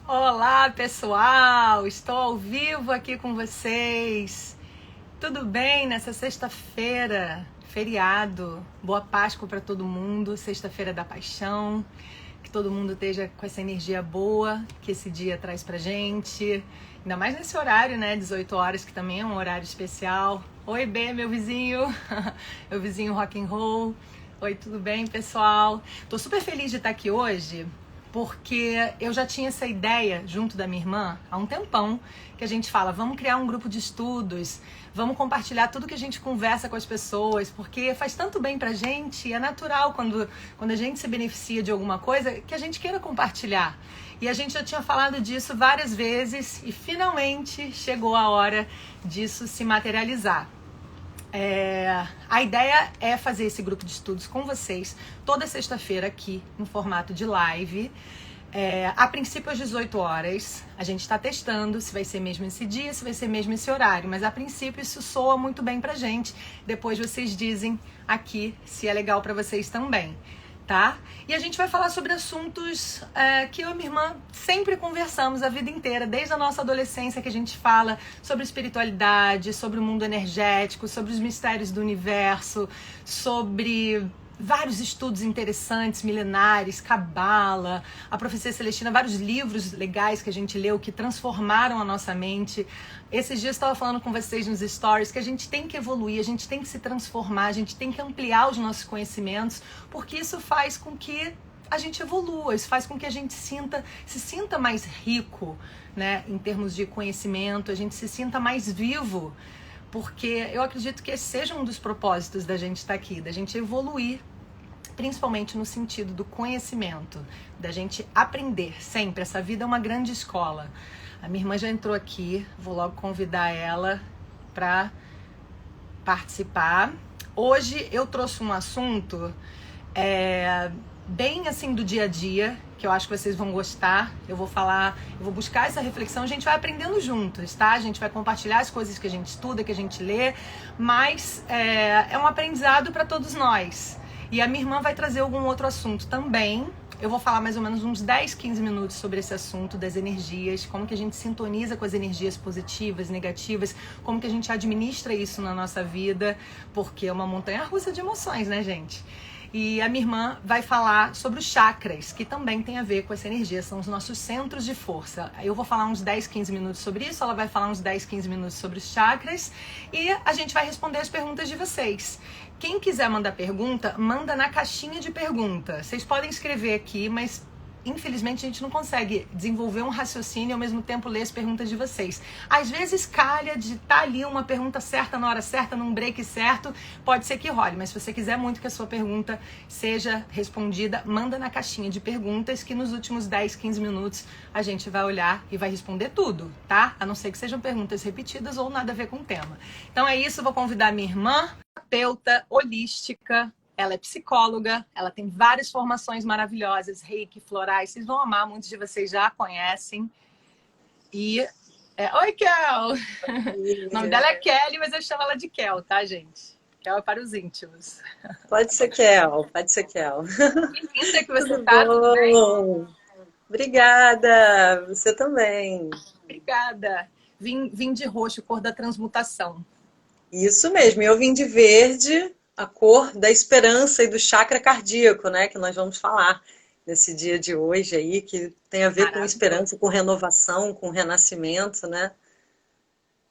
Olá, pessoal! Estou ao vivo aqui com vocês. Tudo bem nessa sexta-feira, feriado? Boa Páscoa para todo mundo, sexta-feira da paixão. Que todo mundo esteja com essa energia boa que esse dia traz pra gente. Ainda mais nesse horário, né? 18 horas, que também é um horário especial. Oi, B, meu vizinho. Meu vizinho rock and roll. Oi, tudo bem, pessoal? Tô super feliz de estar aqui hoje, porque eu já tinha essa ideia junto da minha irmã há um tempão, que a gente fala, vamos criar um grupo de estudos, vamos compartilhar tudo que a gente conversa com as pessoas, porque faz tanto bem pra gente, e é natural quando a gente se beneficia de alguma coisa, que a gente queira compartilhar. E a gente já tinha falado disso várias vezes, e finalmente chegou a hora disso se materializar. A ideia é fazer esse grupo de estudos com vocês toda sexta-feira aqui no formato de live. A princípio às 18 horas. A gente está testando se vai ser mesmo esse dia, se vai ser mesmo esse horário, mas a princípio isso soa muito bem pra gente. Depois vocês dizem aqui se é legal pra vocês também, tá? E a gente vai falar sobre assuntos que eu e minha irmã sempre conversamos a vida inteira, desde a nossa adolescência, que a gente fala sobre espiritualidade, sobre o mundo energético, sobre os mistérios do universo, sobre vários estudos interessantes, milenares, cabala, a profecia celestina, vários livros legais que a gente leu que transformaram a nossa mente. Esses dias eu estava falando com vocês nos stories que a gente tem que evoluir, a gente tem que se transformar, a gente tem que ampliar os nossos conhecimentos, porque isso faz com que a gente evolua, isso faz com que a gente se sinta mais rico, né, em termos de conhecimento, a gente se sinta mais vivo, porque eu acredito que esse seja um dos propósitos da gente estar aqui, da gente evoluir, principalmente no sentido do conhecimento, da gente aprender sempre. Essa vida é uma grande escola. A minha irmã já entrou aqui, vou logo convidar ela para participar. Hoje eu trouxe um assunto bem assim do dia a dia, que eu acho que vocês vão gostar. Eu vou buscar essa reflexão, a gente vai aprendendo juntos, tá? A gente vai compartilhar as coisas que a gente estuda, que a gente lê, mas é um aprendizado para todos nós. E a minha irmã vai trazer algum outro assunto também. Eu vou falar mais ou menos uns 10, 15 minutos sobre esse assunto das energias, como que a gente sintoniza com as energias positivas, negativas, como que a gente administra isso na nossa vida, porque é uma montanha-russa de emoções, né, gente? E a minha irmã vai falar sobre os chakras, que também tem a ver com essa energia, são os nossos centros de força. Eu vou falar uns 10, 15 minutos sobre isso, ela vai falar uns 10, 15 minutos sobre os chakras e a gente vai responder as perguntas de vocês. Quem quiser mandar pergunta, manda na caixinha de pergunta. Vocês podem escrever aqui, mas infelizmente a gente não consegue desenvolver um raciocínio e ao mesmo tempo ler as perguntas de vocês. Às vezes calha de estar ali uma pergunta certa na hora certa, num break certo, pode ser que role, mas se você quiser muito que a sua pergunta seja respondida, manda na caixinha de perguntas que nos últimos 10, 15 minutos a gente vai olhar e vai responder tudo, tá? A não ser que sejam perguntas repetidas ou nada a ver com o tema. Então é isso, eu vou convidar a minha irmã, terapeuta holística. Ela é psicóloga, ela tem várias formações maravilhosas, reiki, florais, vocês vão amar, muitos de vocês já conhecem. E, oi, Kel! O nome dela é Kelly, mas eu chamo ela de Kel, tá, gente? Kel é para os íntimos. Pode ser Kel, pode ser Kel. Que linda que você Tudo tá, tudo bem? bom? Obrigada, você também. Obrigada. Vim de roxo, cor da transmutação. Isso mesmo, eu vim de verde, a cor da esperança e do chakra cardíaco, né? Que nós vamos falar nesse dia de hoje aí, que tem a ver com esperança, com renovação, com renascimento, né?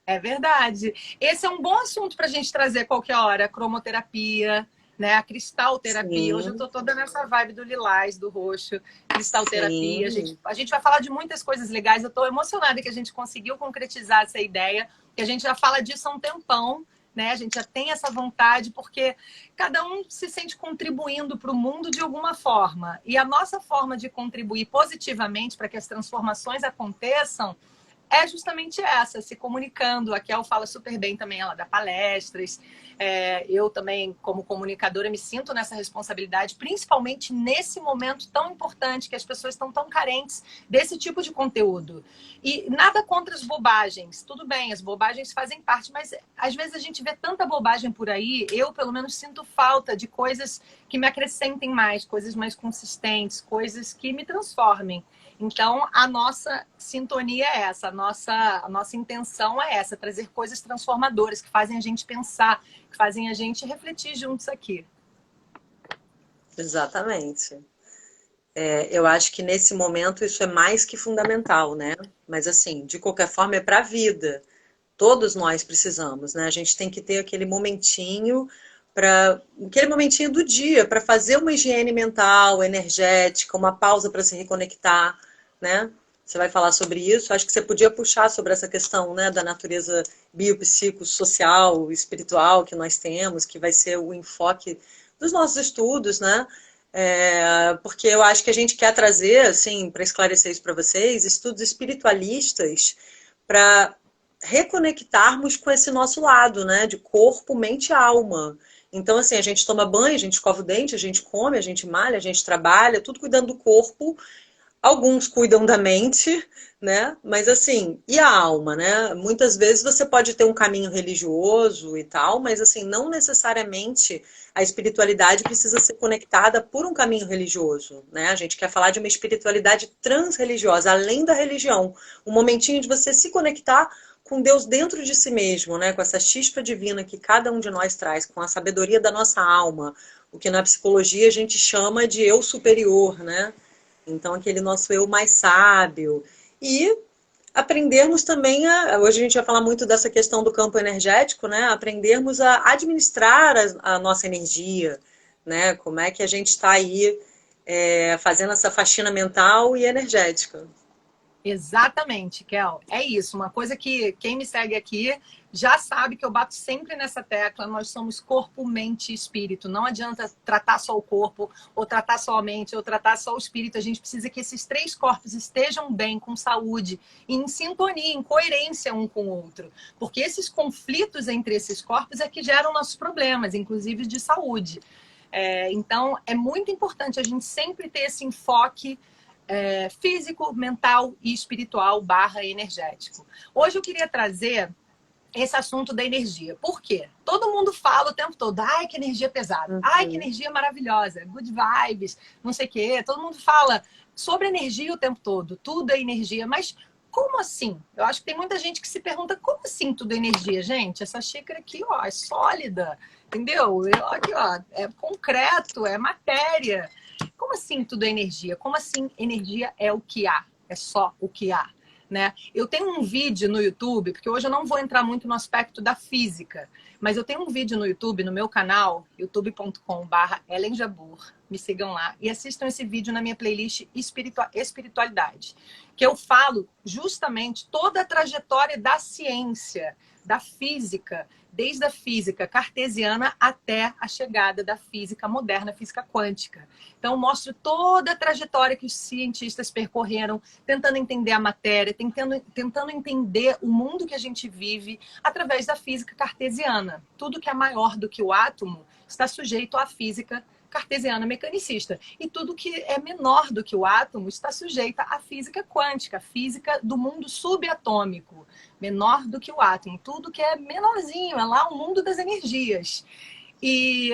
É verdade. Esse é um bom assunto para a gente trazer a qualquer hora. A cromoterapia, né? A cristalterapia. Hoje eu tô toda nessa vibe do lilás, do roxo. Cristalterapia. A gente vai falar de muitas coisas legais. Eu tô emocionada que a gente conseguiu concretizar essa ideia. Que a gente já fala disso há um tempão, né? A gente já tem essa vontade, porque cada um se sente contribuindo para o mundo de alguma forma. E a nossa forma de contribuir positivamente para que as transformações aconteçam é justamente essa, se comunicando. A Kel fala super bem também, ela dá palestras. Eu também, como comunicadora, me sinto nessa responsabilidade, principalmente nesse momento tão importante que as pessoas estão tão carentes desse tipo de conteúdo. E nada contra as bobagens. Tudo bem, as bobagens fazem parte, mas às vezes a gente vê tanta bobagem por aí, eu pelo menos sinto falta de coisas que me acrescentem mais, coisas mais consistentes, coisas que me transformem. Então, a nossa sintonia é essa, a nossa intenção é essa, trazer coisas transformadoras que fazem a gente pensar, que fazem a gente refletir juntos aqui. Exatamente. Eu acho que nesse momento isso é mais que fundamental, né? Mas assim, de qualquer forma é para a vida. Todos nós precisamos, né? A gente tem que ter aquele momentinho do dia para fazer uma higiene mental, energética, uma pausa para se reconectar, né? Você vai falar sobre isso. Acho que você podia puxar sobre essa questão, né, da natureza biopsicossocial, espiritual que nós temos, que vai ser o enfoque dos nossos estudos, né? Porque eu acho que a gente quer trazer, assim, para esclarecer isso para vocês, estudos espiritualistas para reconectarmos com esse nosso lado, né? De corpo, mente e alma. Então, assim, a gente toma banho, a gente escova o dente, a gente come, a gente malha, a gente trabalha, tudo cuidando do corpo. Alguns cuidam da mente, né? Mas assim, e a alma, né? Muitas vezes você pode ter um caminho religioso e tal, mas assim, não necessariamente a espiritualidade precisa ser conectada por um caminho religioso, né? A gente quer falar de uma espiritualidade transreligiosa, além da religião. Um momentinho de você se conectar com Deus dentro de si mesmo, né? Com essa chispa divina que cada um de nós traz, com a sabedoria da nossa alma, o que na psicologia a gente chama de eu superior, né? Então, aquele nosso eu mais sábio. E aprendermos também hoje a gente vai falar muito dessa questão do campo energético, né? Aprendermos a administrar a nossa energia, né? Como é que a gente está aí fazendo essa faxina mental e energética. Exatamente, Kel. É isso. Uma coisa que quem me segue aqui já sabe que eu bato sempre nessa tecla. Nós somos corpo, mente e espírito. Não adianta tratar só o corpo, ou tratar só a mente, ou tratar só o espírito. A gente precisa que esses três corpos estejam bem, com saúde, em sintonia, em coerência um com o outro. Porque esses conflitos entre esses corpos é que geram nossos problemas, inclusive de saúde. Então, é muito importante a gente sempre ter esse enfoque físico, mental e espiritual / energético. Hoje eu queria trazer esse assunto da energia. Por quê? Todo mundo fala o tempo todo, ai, que energia pesada, ai, que energia maravilhosa, good vibes, não sei o quê. Todo mundo fala sobre energia o tempo todo, tudo é energia, mas como assim? Eu acho que tem muita gente que se pergunta, como assim tudo é energia? Gente, essa xícara aqui, ó, é sólida, entendeu? Aqui, ó, é concreto, é matéria. Como assim tudo é energia? Como assim energia é o que há? É só o que há, né? Eu tenho um vídeo no YouTube, porque hoje eu não vou entrar muito no aspecto da física, mas eu tenho um vídeo no YouTube, no meu canal, youtube.com/Ellen Jabbour. Me sigam lá e assistam esse vídeo na minha playlist Espiritualidade, que eu falo justamente toda a trajetória da ciência, da física, desde a física cartesiana até a chegada da física moderna, física quântica. Então, eu mostro toda a trajetória que os cientistas percorreram, tentando entender a matéria, tentando entender o mundo que a gente vive através da física cartesiana. Tudo que é maior do que o átomo está sujeito à física cartesiana mecanicista. E tudo que é menor do que o átomo está sujeito à física quântica, a física do mundo subatômico, menor do que o átomo. Tudo que é menorzinho, é lá o mundo das energias. E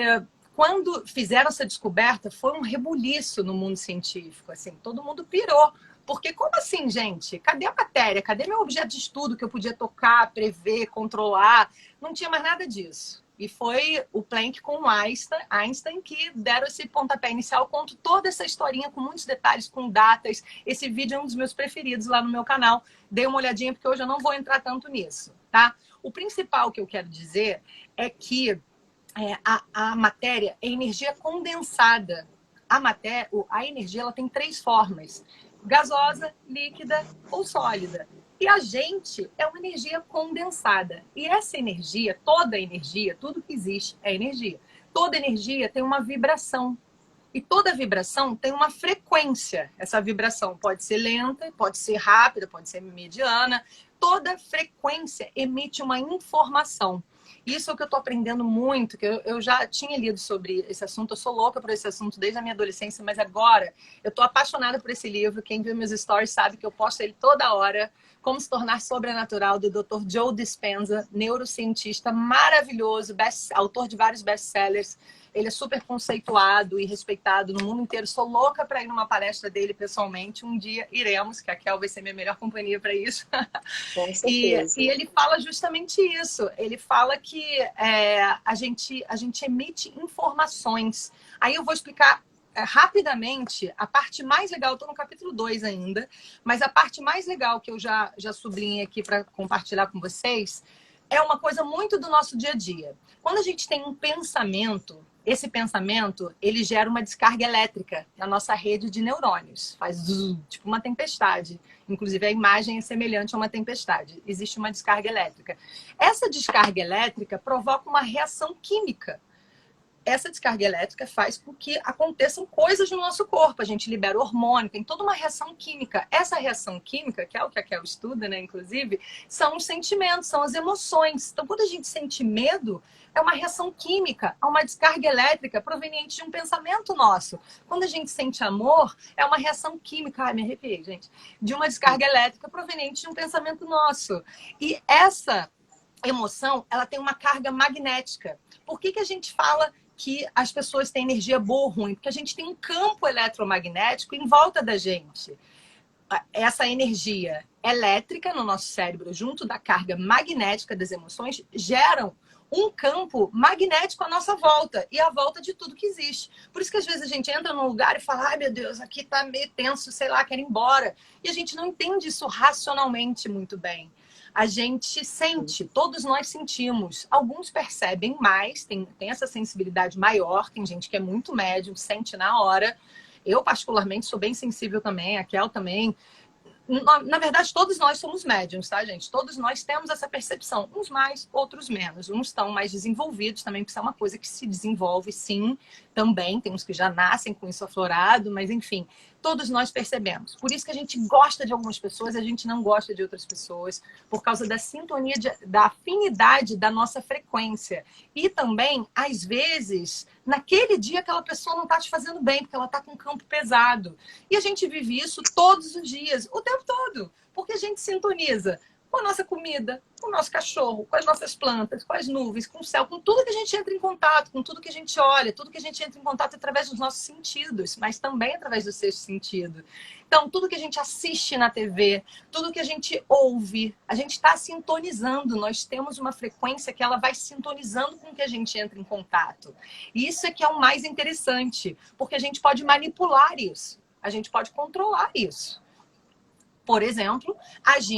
quando fizeram essa descoberta, foi um rebuliço no mundo científico. Assim, todo mundo pirou. Porque como assim, gente? Cadê a matéria? Cadê meu objeto de estudo que eu podia tocar, prever, controlar? Não tinha mais nada disso. E foi o Planck com o Einstein que deram esse pontapé inicial. Eu conto toda essa historinha com muitos detalhes, com datas. Esse vídeo é um dos meus preferidos lá no meu canal. Dê uma olhadinha, porque hoje eu não vou entrar tanto nisso, tá? O principal que eu quero dizer é que a matéria é energia condensada. A energia ela tem três formas: gasosa, líquida ou sólida. E a gente é uma energia condensada. E essa energia, toda energia, tudo que existe é energia. Toda energia tem uma vibração. E toda vibração tem uma frequência. Essa vibração pode ser lenta, pode ser rápida, pode ser mediana. Toda frequência emite uma informação. Isso é o que eu estou aprendendo muito, que eu já tinha lido sobre esse assunto, eu sou louca por esse assunto desde a minha adolescência, mas agora eu estou apaixonada por esse livro. Quem viu meus stories sabe que eu posto ele toda hora. Como se tornar sobrenatural, do Dr. Joe Dispenza, neurocientista maravilhoso, autor de vários best-sellers. Ele é super conceituado e respeitado no mundo inteiro. Sou louca para ir numa palestra dele pessoalmente. Um dia iremos, que a Kel vai ser minha melhor companhia para isso. Com E certeza. ele fala justamente isso. Ele fala que a gente emite informações. Aí eu vou explicar rapidamente a parte mais legal. Estou no capítulo 2 ainda, mas a parte mais legal que eu já sublinhei aqui para compartilhar com vocês é uma coisa muito do nosso dia a dia. Quando a gente tem um pensamento, esse pensamento, ele gera uma descarga elétrica na nossa rede de neurônios. Faz tipo uma tempestade. Inclusive, a imagem é semelhante a uma tempestade. Existe uma descarga elétrica. Essa descarga elétrica provoca uma reação química. Essa descarga elétrica faz com que aconteçam coisas no nosso corpo. A gente libera hormônio, tem toda uma reação química. Essa reação química, que é o que a Kel estuda, né, inclusive, são os sentimentos, são as emoções. Então, quando a gente sente medo, é uma reação química, há uma descarga elétrica proveniente de um pensamento nosso. Quando a gente sente amor, é uma reação química, ai, me arrepiei, gente, de uma descarga elétrica proveniente de um pensamento nosso. E essa emoção, ela tem uma carga magnética. Por que a gente fala que as pessoas têm energia boa ou ruim? Porque a gente tem um campo eletromagnético em volta da gente. Essa energia elétrica no nosso cérebro, junto da carga magnética das emoções, geram um campo magnético à nossa volta e à volta de tudo que existe. Por isso que às vezes a gente entra num lugar e fala, ai meu Deus, aqui tá meio tenso, sei lá, quero ir embora. E a gente não entende isso racionalmente muito bem. A gente sente, todos nós sentimos. Alguns percebem mais, tem essa sensibilidade maior, tem gente que é muito médium, sente na hora. Eu, particularmente, sou bem sensível também, a Kel também. Na verdade, todos nós somos médiums, tá, gente? Todos nós temos essa percepção. Uns mais, outros menos. Uns estão mais desenvolvidos também, porque isso é uma coisa que se desenvolve, sim, também. Tem uns que já nascem com isso aflorado, mas, enfim, todos nós percebemos. Por isso que a gente gosta de algumas pessoas, a gente não gosta de outras pessoas, por causa da sintonia, da afinidade da nossa frequência. E também, às vezes, naquele dia aquela pessoa não está te fazendo bem, porque ela está com um campo pesado. E a gente vive isso todos os dias, o tempo todo, porque a gente sintoniza com a nossa comida, com o nosso cachorro, com as nossas plantas, com as nuvens, com o céu, com tudo que a gente entra em contato, com tudo que a gente olha, tudo que a gente entra em contato através dos nossos sentidos, mas também através do sexto sentido. Então, tudo que a gente assiste na TV, tudo que a gente ouve, a gente está sintonizando. Nós temos uma frequência que ela vai sintonizando com o que a gente entra em contato. E isso é que é o mais interessante, porque a gente pode manipular isso, a gente pode controlar isso. Por exemplo,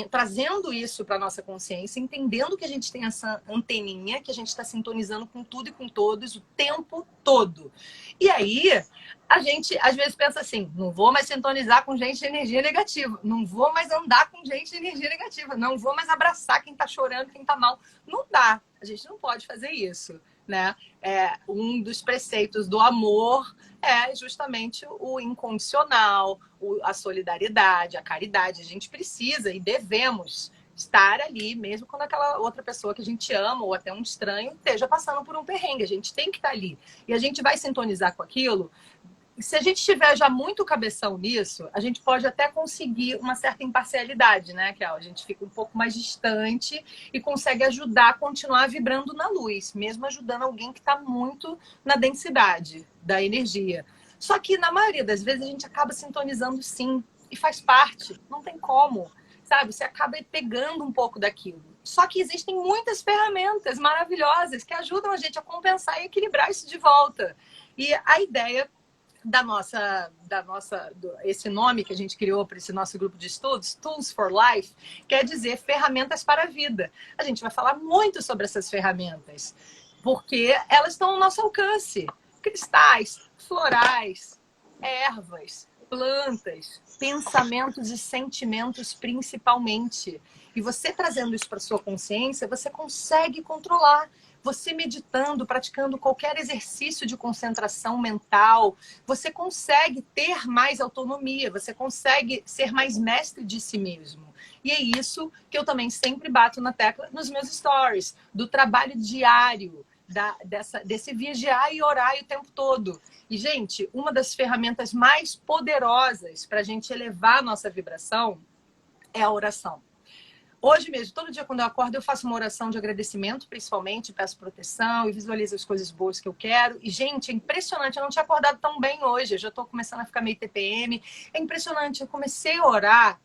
trazendo isso para a nossa consciência, entendendo que a gente tem essa anteninha, que a gente está sintonizando com tudo e com todos o tempo todo. E aí, a gente às vezes pensa assim, não vou mais sintonizar com gente de energia negativa, não vou mais andar com gente de energia negativa, não vou mais abraçar quem está chorando, quem está mal. Não dá, a gente não pode fazer isso, né? Um dos preceitos do amor é justamente o incondicional, a solidariedade, a caridade. A gente precisa e devemos estar ali, mesmo quando aquela outra pessoa que a gente ama ou até um estranho esteja passando por um perrengue. A gente tem que estar ali. E a gente vai sintonizar com aquilo. Se a gente tiver já muito cabeção nisso, a gente pode até conseguir uma certa imparcialidade, né, Kel? A gente fica um pouco mais distante e consegue ajudar a continuar vibrando na luz, mesmo ajudando alguém que está muito na densidade da energia. Só que, na maioria das vezes, a gente acaba sintonizando sim, e faz parte, não tem como, sabe? Você acaba pegando um pouco daquilo. Só que existem muitas ferramentas maravilhosas que ajudam a gente a compensar e equilibrar isso de volta. E a ideia esse nome que a gente criou para esse nosso grupo de estudos, Tools for Life, quer dizer ferramentas para a vida. A gente vai falar muito sobre essas ferramentas, porque elas estão ao nosso alcance. Cristais, florais, ervas, plantas, pensamentos e sentimentos principalmente. E você trazendo isso para sua consciência, você consegue controlar. Você meditando, praticando qualquer exercício de concentração mental, você consegue ter mais autonomia, você consegue ser mais mestre de si mesmo. E é isso que eu também sempre bato na tecla nos meus stories, do trabalho diário, desse vigiar e orar o tempo todo. E, gente, uma das ferramentas mais poderosas para a gente elevar a nossa vibração é a oração. Hoje mesmo, todo dia quando eu acordo, eu faço uma oração de agradecimento, principalmente, peço proteção e visualizo as coisas boas que eu quero. E, gente, é impressionante, eu não tinha acordado tão bem hoje, eu já estou começando a ficar meio TPM. É impressionante, eu comecei a orar,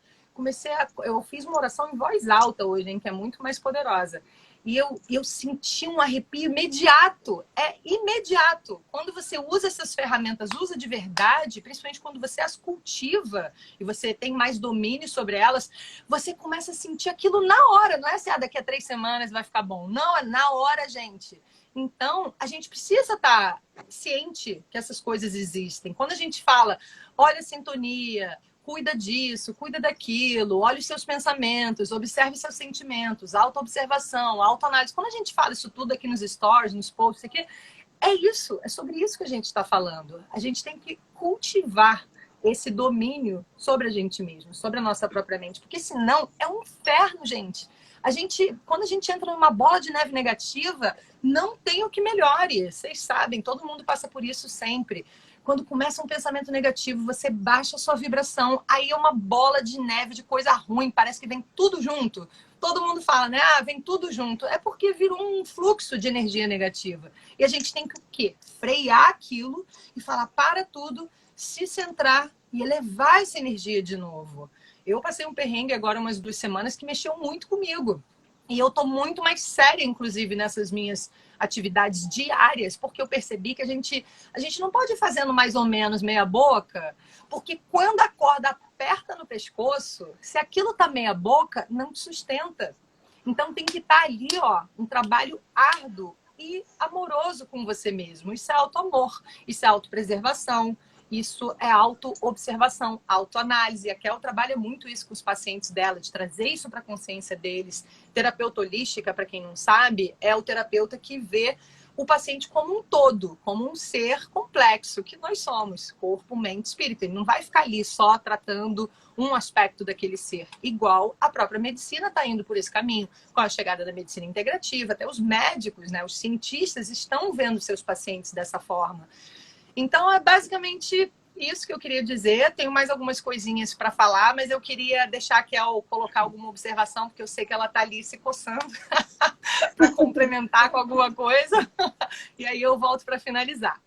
eu fiz uma oração em voz alta hoje, hein, que é muito mais poderosa. E eu senti um arrepio imediato. É imediato. Quando você usa essas ferramentas, usa de verdade, principalmente quando você as cultiva e você tem mais domínio sobre elas, você começa a sentir aquilo na hora. Não é assim, daqui a 3 semanas vai ficar bom. Não, é na hora, gente. Então, a gente precisa estar ciente que essas coisas existem. Quando a gente fala, olha a sintonia, cuida disso, cuida daquilo, olha os seus pensamentos, observe seus sentimentos, autoobservação, autoanálise. Quando a gente fala isso tudo aqui nos stories, nos posts aqui, é isso, é sobre isso que a gente está falando. A gente tem que cultivar esse domínio sobre a gente mesmo, sobre a nossa própria mente, porque senão é um inferno, gente. Quando a gente entra numa bola de neve negativa, não tem o que melhore. Vocês sabem, todo mundo passa por isso sempre. Quando começa um pensamento negativo, você baixa a sua vibração, aí é uma bola de neve de coisa ruim, parece que vem tudo junto. Todo mundo fala, né? Vem tudo junto. É porque virou um fluxo de energia negativa. E a gente tem que o quê? Frear aquilo e falar, para tudo, se centrar e elevar essa energia de novo. Eu passei um perrengue agora umas 2 semanas que mexeu muito comigo. E eu tô muito mais séria, inclusive, nessas minhas atividades diárias, porque eu percebi que a gente não pode ir fazendo mais ou menos meia boca, porque quando a corda aperta no pescoço, se aquilo tá meia boca, não te sustenta. Então tem que estar ali, ó, um trabalho árduo e amoroso com você mesmo. Isso é autoamor, isso é autopreservação. Isso é auto-observação, autoanálise. A Kel trabalha muito isso com os pacientes dela, de trazer isso para a consciência deles. Terapeuta holística, para quem não sabe, é o terapeuta que vê o paciente como um todo, como um ser complexo, que nós somos, corpo, mente, espírito. Ele não vai ficar ali só tratando um aspecto daquele ser. Igual a própria medicina está indo por esse caminho, com a chegada da medicina integrativa. Até os médicos, né, os cientistas estão vendo seus pacientes dessa forma. Então, é basicamente isso que eu queria dizer. Tenho mais algumas coisinhas para falar, mas eu queria deixar a Kel colocar alguma observação, porque eu sei que ela está ali se coçando para complementar com alguma coisa. E aí eu volto para finalizar.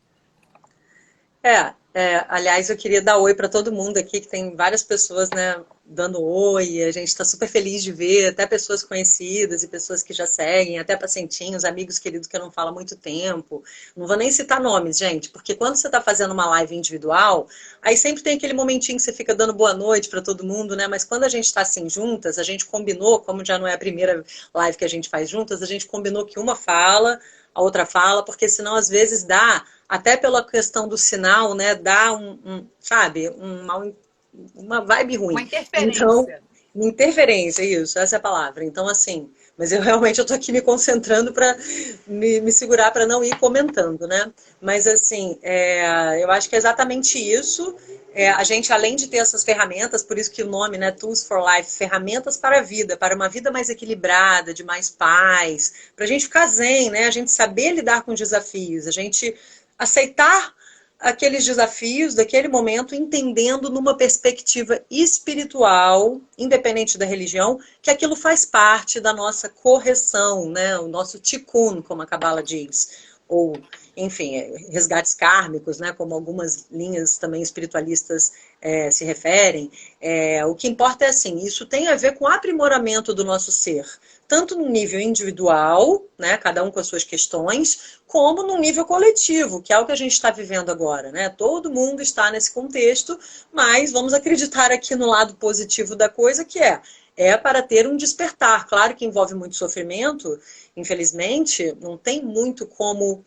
Aliás, eu queria dar oi para todo mundo aqui, que tem várias pessoas, né, dando oi, a gente está super feliz de ver, até pessoas conhecidas e pessoas que já seguem, até pacientinhos, amigos queridos que eu não falo há muito tempo. Não vou nem citar nomes, gente, porque quando você está fazendo uma live individual, aí sempre tem aquele momentinho que você fica dando boa noite para todo mundo, né? Mas quando a gente está assim juntas, a gente combinou, como já não é a primeira live que a gente faz juntas, a gente combinou que uma fala, a outra fala, porque senão às vezes dá, até pela questão do sinal, né, dá sabe, uma vibe ruim. Uma interferência. Então, interferência, isso, essa é a palavra. Então, assim, mas eu realmente eu tô aqui me concentrando para me segurar para não ir comentando, né? Mas, assim, eu acho que é exatamente isso. A gente, além de ter essas ferramentas, por isso que o nome, né, Tools for Life, ferramentas para a vida, para uma vida mais equilibrada, de mais paz, para a gente ficar zen, né? A gente saber lidar com desafios, a gente aceitar aqueles desafios daquele momento, entendendo numa perspectiva espiritual, independente da religião, que aquilo faz parte da nossa correção, né? O nosso tikkun, como a Cabala diz, ou, enfim, resgates kármicos, né? Como algumas linhas também espiritualistas se referem. O que importa é assim, isso tem a ver com o aprimoramento do nosso ser, tanto no nível individual, né, cada um com as suas questões, como no nível coletivo, que é o que a gente está vivendo agora, né? Todo mundo está nesse contexto, mas vamos acreditar aqui no lado positivo da coisa, que é para ter um despertar. Claro que envolve muito sofrimento, infelizmente, não tem muito como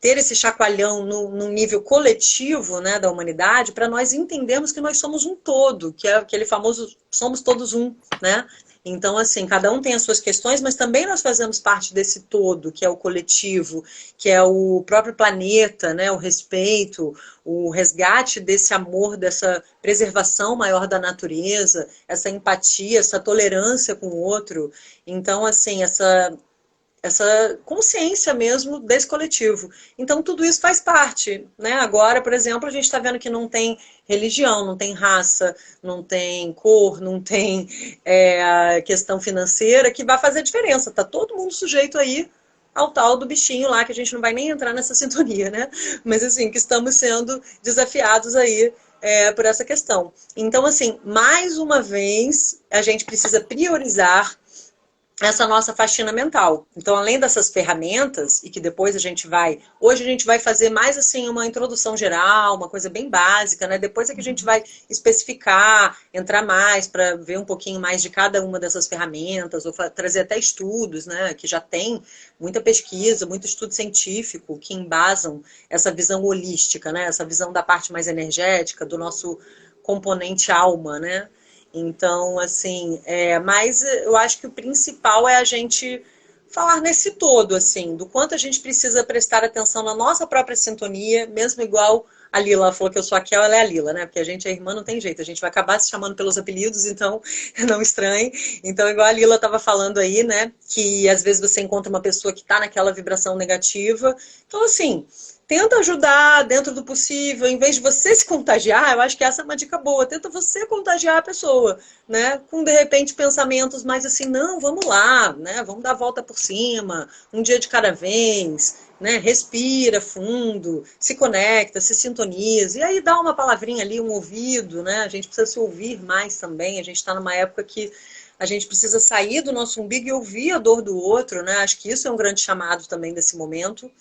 ter esse chacoalhão no nível coletivo, né, da humanidade, para nós entendermos que nós somos um todo, que é aquele famoso somos todos um, né? Então, assim, cada um tem as suas questões, mas também nós fazemos parte desse todo, que é o coletivo, que é o próprio planeta, né? O respeito, o resgate desse amor, dessa preservação maior da natureza, essa empatia, essa tolerância com o outro. Então, assim, essa consciência mesmo desse coletivo. Então, tudo isso faz parte, né? Agora, por exemplo, a gente está vendo que não tem religião, não tem raça, não tem cor, não tem questão financeira que vai fazer diferença. Tá todo mundo sujeito aí ao tal do bichinho lá, que a gente não vai nem entrar nessa sintonia, né? Mas assim, que estamos sendo desafiados aí por essa questão. Então, assim, mais uma vez, a gente precisa priorizar essa nossa faxina mental. Então, além dessas ferramentas, e que depois hoje a gente vai fazer mais assim uma introdução geral, uma coisa bem básica, né? Depois é que a gente vai especificar, entrar mais para ver um pouquinho mais de cada uma dessas ferramentas, ou trazer até estudos, né? Que já tem muita pesquisa, muito estudo científico que embasam essa visão holística, né? Essa visão da parte mais energética, do nosso componente alma, né? Então, assim, mas eu acho que o principal é a gente falar nesse todo, assim, do quanto a gente precisa prestar atenção na nossa própria sintonia, mesmo igual a Lila falou que eu sou a Kel, ela é a Lila, né? Porque a gente é irmã, não tem jeito, a gente vai acabar se chamando pelos apelidos, então não estranhe. Então, igual a Lila estava falando aí, né? Que às vezes você encontra uma pessoa que está naquela vibração negativa. Então, assim, tenta ajudar dentro do possível, em vez de você se contagiar, eu acho que essa é uma dica boa. Tenta você contagiar a pessoa, né? Com de repente pensamentos mais assim, não, vamos lá, né? Vamos dar a volta por cima, um dia de cada vez, né? Respira fundo, se conecta, se sintoniza, e aí dá uma palavrinha ali, um ouvido, né? A gente precisa se ouvir mais também. A gente está numa época que a gente precisa sair do nosso umbigo e ouvir a dor do outro, né? Acho que isso é um grande chamado também desse momento.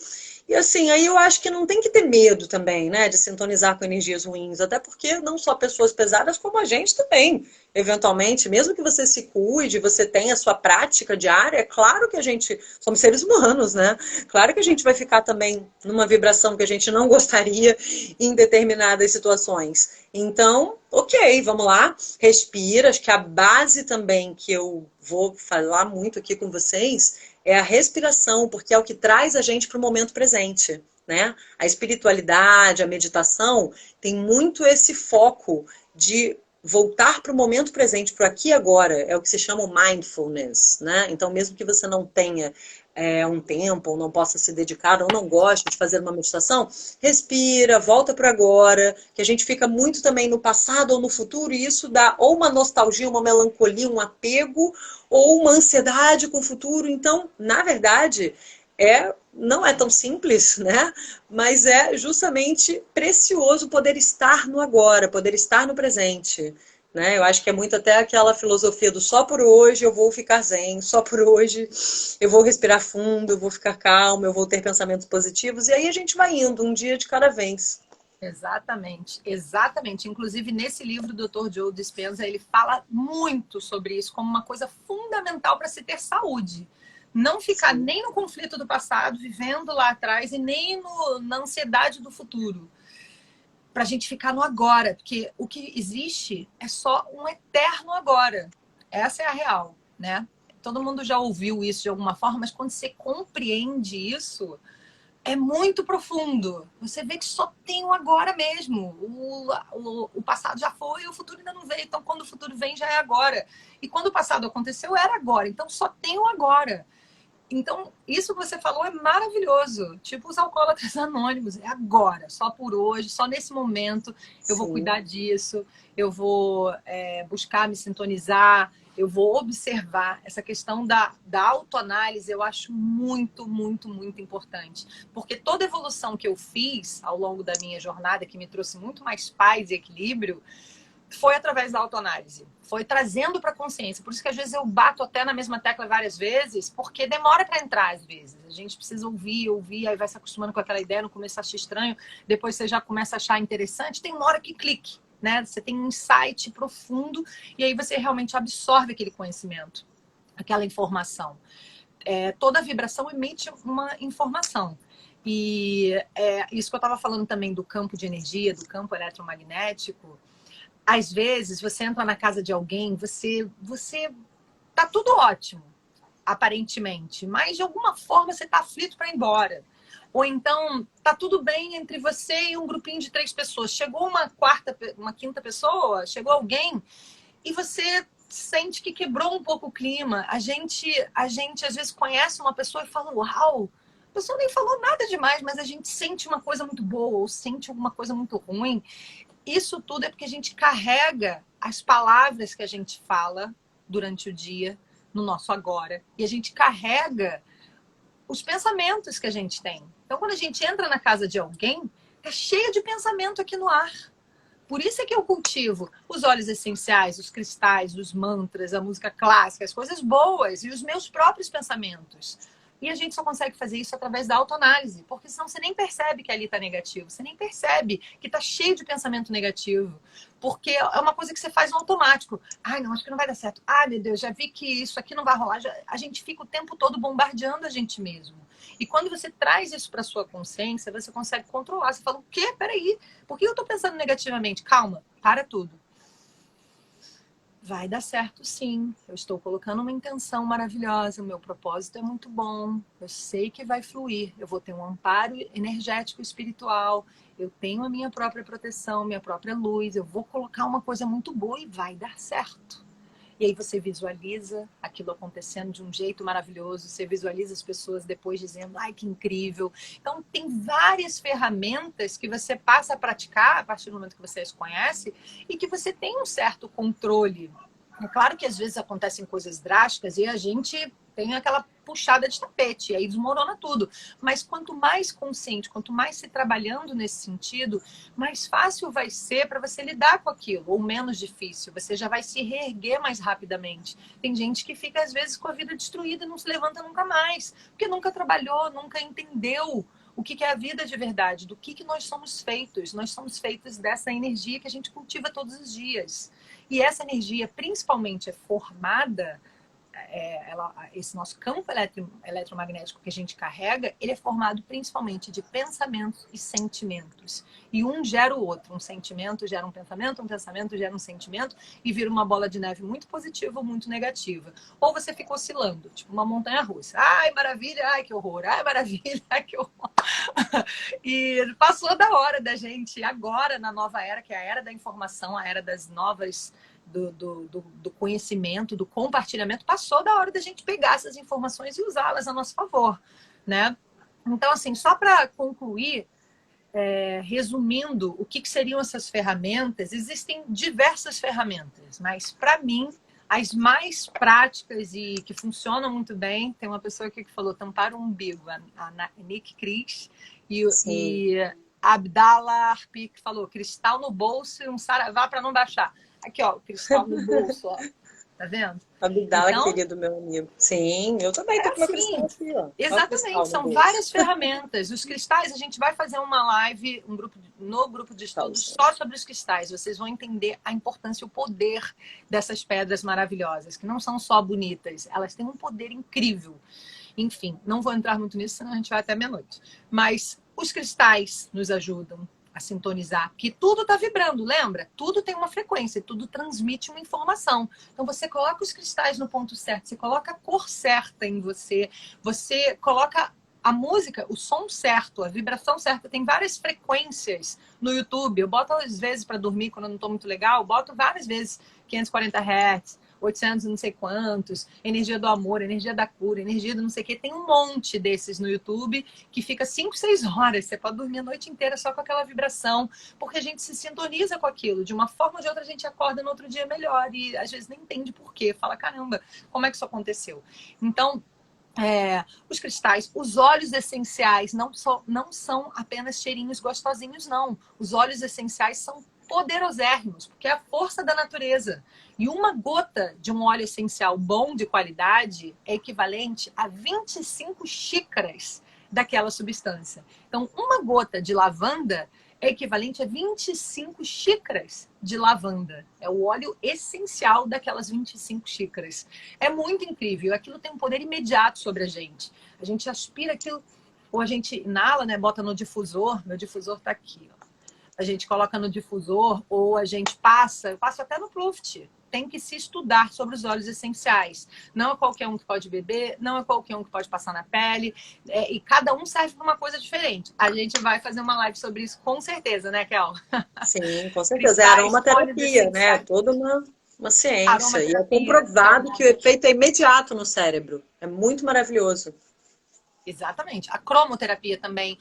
E assim, aí eu acho que não tem que ter medo também, né, de sintonizar com energias ruins, até porque não só pessoas pesadas, como a gente também, eventualmente, mesmo que você se cuide, você tenha a sua prática diária, é claro que a gente, somos seres humanos, né, claro que a gente vai ficar também numa vibração que a gente não gostaria em determinadas situações. Então, ok, vamos lá, respira, acho que a base também que eu vou falar muito aqui com vocês é a respiração, porque é o que traz a gente para o momento presente, né? A espiritualidade, a meditação tem muito esse foco de voltar para o momento presente, para o aqui e agora, é o que se chama o mindfulness, né? Então, mesmo que você não tenha um tempo, ou não possa se dedicar, ou não goste de fazer uma meditação, respira, volta para agora, que a gente fica muito também no passado ou no futuro, e isso dá ou uma nostalgia, uma melancolia, um apego, ou uma ansiedade com o futuro. Então, na verdade, não é tão simples, né? Mas é justamente precioso poder estar no agora, poder estar no presente. Né? Eu acho que é muito até aquela filosofia do só por hoje eu vou ficar zen, só por hoje eu vou respirar fundo, eu vou ficar calmo, eu vou ter pensamentos positivos, e aí a gente vai indo um dia de cada vez. Exatamente, exatamente. Inclusive, nesse livro do Dr. Joe Dispenza, ele fala muito sobre isso como uma coisa fundamental para se ter saúde. Não ficar nem no conflito do passado, vivendo lá atrás, e nem na ansiedade do futuro. Para a gente ficar no agora, porque o que existe é só um eterno agora. Essa é a real, né? Todo mundo já ouviu isso de alguma forma, mas quando você compreende isso, é muito profundo. Você vê que só tem o agora mesmo. O passado já foi e o futuro ainda não veio. Então, quando o futuro vem, já é agora. E quando o passado aconteceu, era agora. Então, só tem o agora. Então, isso que você falou é maravilhoso. Tipo os alcoólatras anônimos. É agora, só por hoje, só nesse momento. Eu vou cuidar disso. Eu vou buscar me sintonizar. Eu vou observar. Essa questão da autoanálise eu acho muito, muito, muito importante. Porque toda evolução que eu fiz ao longo da minha jornada, que me trouxe muito mais paz e equilíbrio, foi através da autoanálise. Foi trazendo para a consciência. Por isso que às vezes eu bato até na mesma tecla várias vezes, porque demora para entrar às vezes. A gente precisa ouvir, aí vai se acostumando com aquela ideia, no começo acha estranho, depois você já começa a achar interessante, tem uma hora que clique, né? Você tem um insight profundo e aí você realmente absorve aquele conhecimento, aquela informação. Toda vibração emite uma informação. E isso que eu estava falando também do campo de energia, do campo eletromagnético. Às vezes, você entra na casa de alguém, você tá tudo ótimo, aparentemente, mas de alguma forma você tá aflito para ir embora. Ou então, tá tudo bem entre você e um grupinho de 3 pessoas. Chegou uma quinta pessoa, chegou alguém, e você sente que quebrou um pouco o clima. A gente às vezes conhece uma pessoa e fala, uau, a pessoa nem falou nada demais, mas a gente sente uma coisa muito boa ou sente alguma coisa muito ruim. Isso tudo é porque a gente carrega as palavras que a gente fala durante o dia, no nosso agora. E a gente carrega os pensamentos que a gente tem. Então, quando a gente entra na casa de alguém, é cheio de pensamento aqui no ar. Por isso é que eu cultivo os óleos essenciais, os cristais, os mantras, a música clássica, as coisas boas e os meus próprios pensamentos. E a gente só consegue fazer isso através da autoanálise, porque senão você nem percebe que ali está negativo, você nem percebe que está cheio de pensamento negativo, porque é uma coisa que você faz no automático. Ai, não, acho que não vai dar certo. Ai, meu Deus, já vi que isso aqui não vai rolar. A gente fica o tempo todo bombardeando a gente mesmo. E quando você traz isso para sua consciência, você consegue controlar. Você fala, o quê? Peraí, por que eu estou pensando negativamente? Calma, para tudo. Vai dar certo, sim. Eu estou colocando uma intenção maravilhosa. O meu propósito é muito bom. Eu sei que vai fluir. Eu vou ter um amparo energético espiritual. Eu tenho a minha própria proteção, minha própria luz. Eu vou colocar uma coisa muito boa e vai dar certo. E aí você visualiza aquilo acontecendo de um jeito maravilhoso. Você visualiza as pessoas depois dizendo, ai, que incrível. Então, tem várias ferramentas que você passa a praticar a partir do momento que você as conhece e que você tem um certo controle. É claro que às vezes acontecem coisas drásticas e a gente tem aquela puxada de tapete, e aí desmorona tudo. Mas quanto mais consciente, quanto mais se trabalhando nesse sentido, mais fácil vai ser para você lidar com aquilo, ou menos difícil. Você já vai se reerguer mais rapidamente. Tem gente que fica, às vezes, com a vida destruída e não se levanta nunca mais, porque nunca trabalhou, nunca entendeu o que é a vida de verdade, do que nós somos feitos. Nós somos feitos dessa energia que a gente cultiva todos os dias. E essa energia, principalmente, é formada... esse nosso campo eletromagnético que a gente carrega, ele é formado principalmente de pensamentos e sentimentos. E um gera o outro. Um sentimento gera um pensamento gera um sentimento e vira uma bola de neve muito positiva ou muito negativa. Ou você fica oscilando, tipo uma montanha-russa. Ai, maravilha, ai, que horror. Ai, maravilha, ai, que horror. E passou da hora da gente, agora, na nova era, que é a era da informação, a era das novas... Do conhecimento, do compartilhamento, passou da hora da gente pegar essas informações e usá-las a nosso favor, né? Então, assim, só para concluir, resumindo o que seriam essas ferramentas, existem diversas ferramentas, mas para mim, as mais práticas e que funcionam muito bem, tem uma pessoa aqui que falou tampar o umbigo, a Nick Cris, e Abdallah Arpi, que falou cristal no bolso e um saravá para não baixar. Aqui, ó, o cristal no bolso, ó. Tá vendo? Abdala, então, querido meu amigo. Sim, eu também tô com meu cristal aqui, ó. Exatamente, são várias ferramentas. Os cristais, a gente vai fazer uma live, no grupo de estudos só sobre os cristais. Vocês vão entender a importância e o poder dessas pedras maravilhosas, que não são só bonitas, elas têm um poder incrível. Enfim, não vou entrar muito nisso, senão a gente vai até meia-noite. Mas os cristais nos ajudam a sintonizar, que tudo está vibrando, lembra? Tudo tem uma frequência, tudo transmite uma informação. Então você coloca os cristais no ponto certo, você coloca a cor certa em você, você coloca a música, o som certo, a vibração certa. Tem várias frequências no YouTube. Eu boto às vezes para dormir quando eu não estou muito legal, eu boto várias vezes 540 Hz, 800 não sei quantos, energia do amor, energia da cura, energia do não sei o que. Tem um monte desses no YouTube que fica 5, 6 horas. Você pode dormir a noite inteira só com aquela vibração, porque a gente se sintoniza com aquilo. De uma forma ou de outra a gente acorda no outro dia melhor e às vezes nem entende por quê. Fala, caramba, como é que isso aconteceu? Então, os cristais, os óleos essenciais não são apenas cheirinhos gostosinhos, não. Os óleos essenciais são poderosérrimos, porque é a força da natureza. E uma gota de um óleo essencial bom, de qualidade, é equivalente a 25 xícaras daquela substância. Então, uma gota de lavanda é equivalente a 25 xícaras de lavanda. É o óleo essencial daquelas 25 xícaras. É muito incrível. Aquilo tem um poder imediato sobre a gente. A gente aspira aquilo, ou a gente inala, né? Bota no difusor. Meu difusor tá aqui, ó. A gente coloca no difusor, ou a gente passa, eu passo até no Pluft. Tem que se estudar sobre os óleos essenciais. Não é qualquer um que pode beber, não é qualquer um que pode passar na pele. E cada um serve para uma coisa diferente. A gente vai fazer uma live sobre isso com certeza, né, Kel? Sim, com certeza. É aromaterapia, né? Toda Uma ciência. E é Aromaterapia comprovado que o efeito é imediato no cérebro. É muito maravilhoso. Exatamente. A cromoterapia também.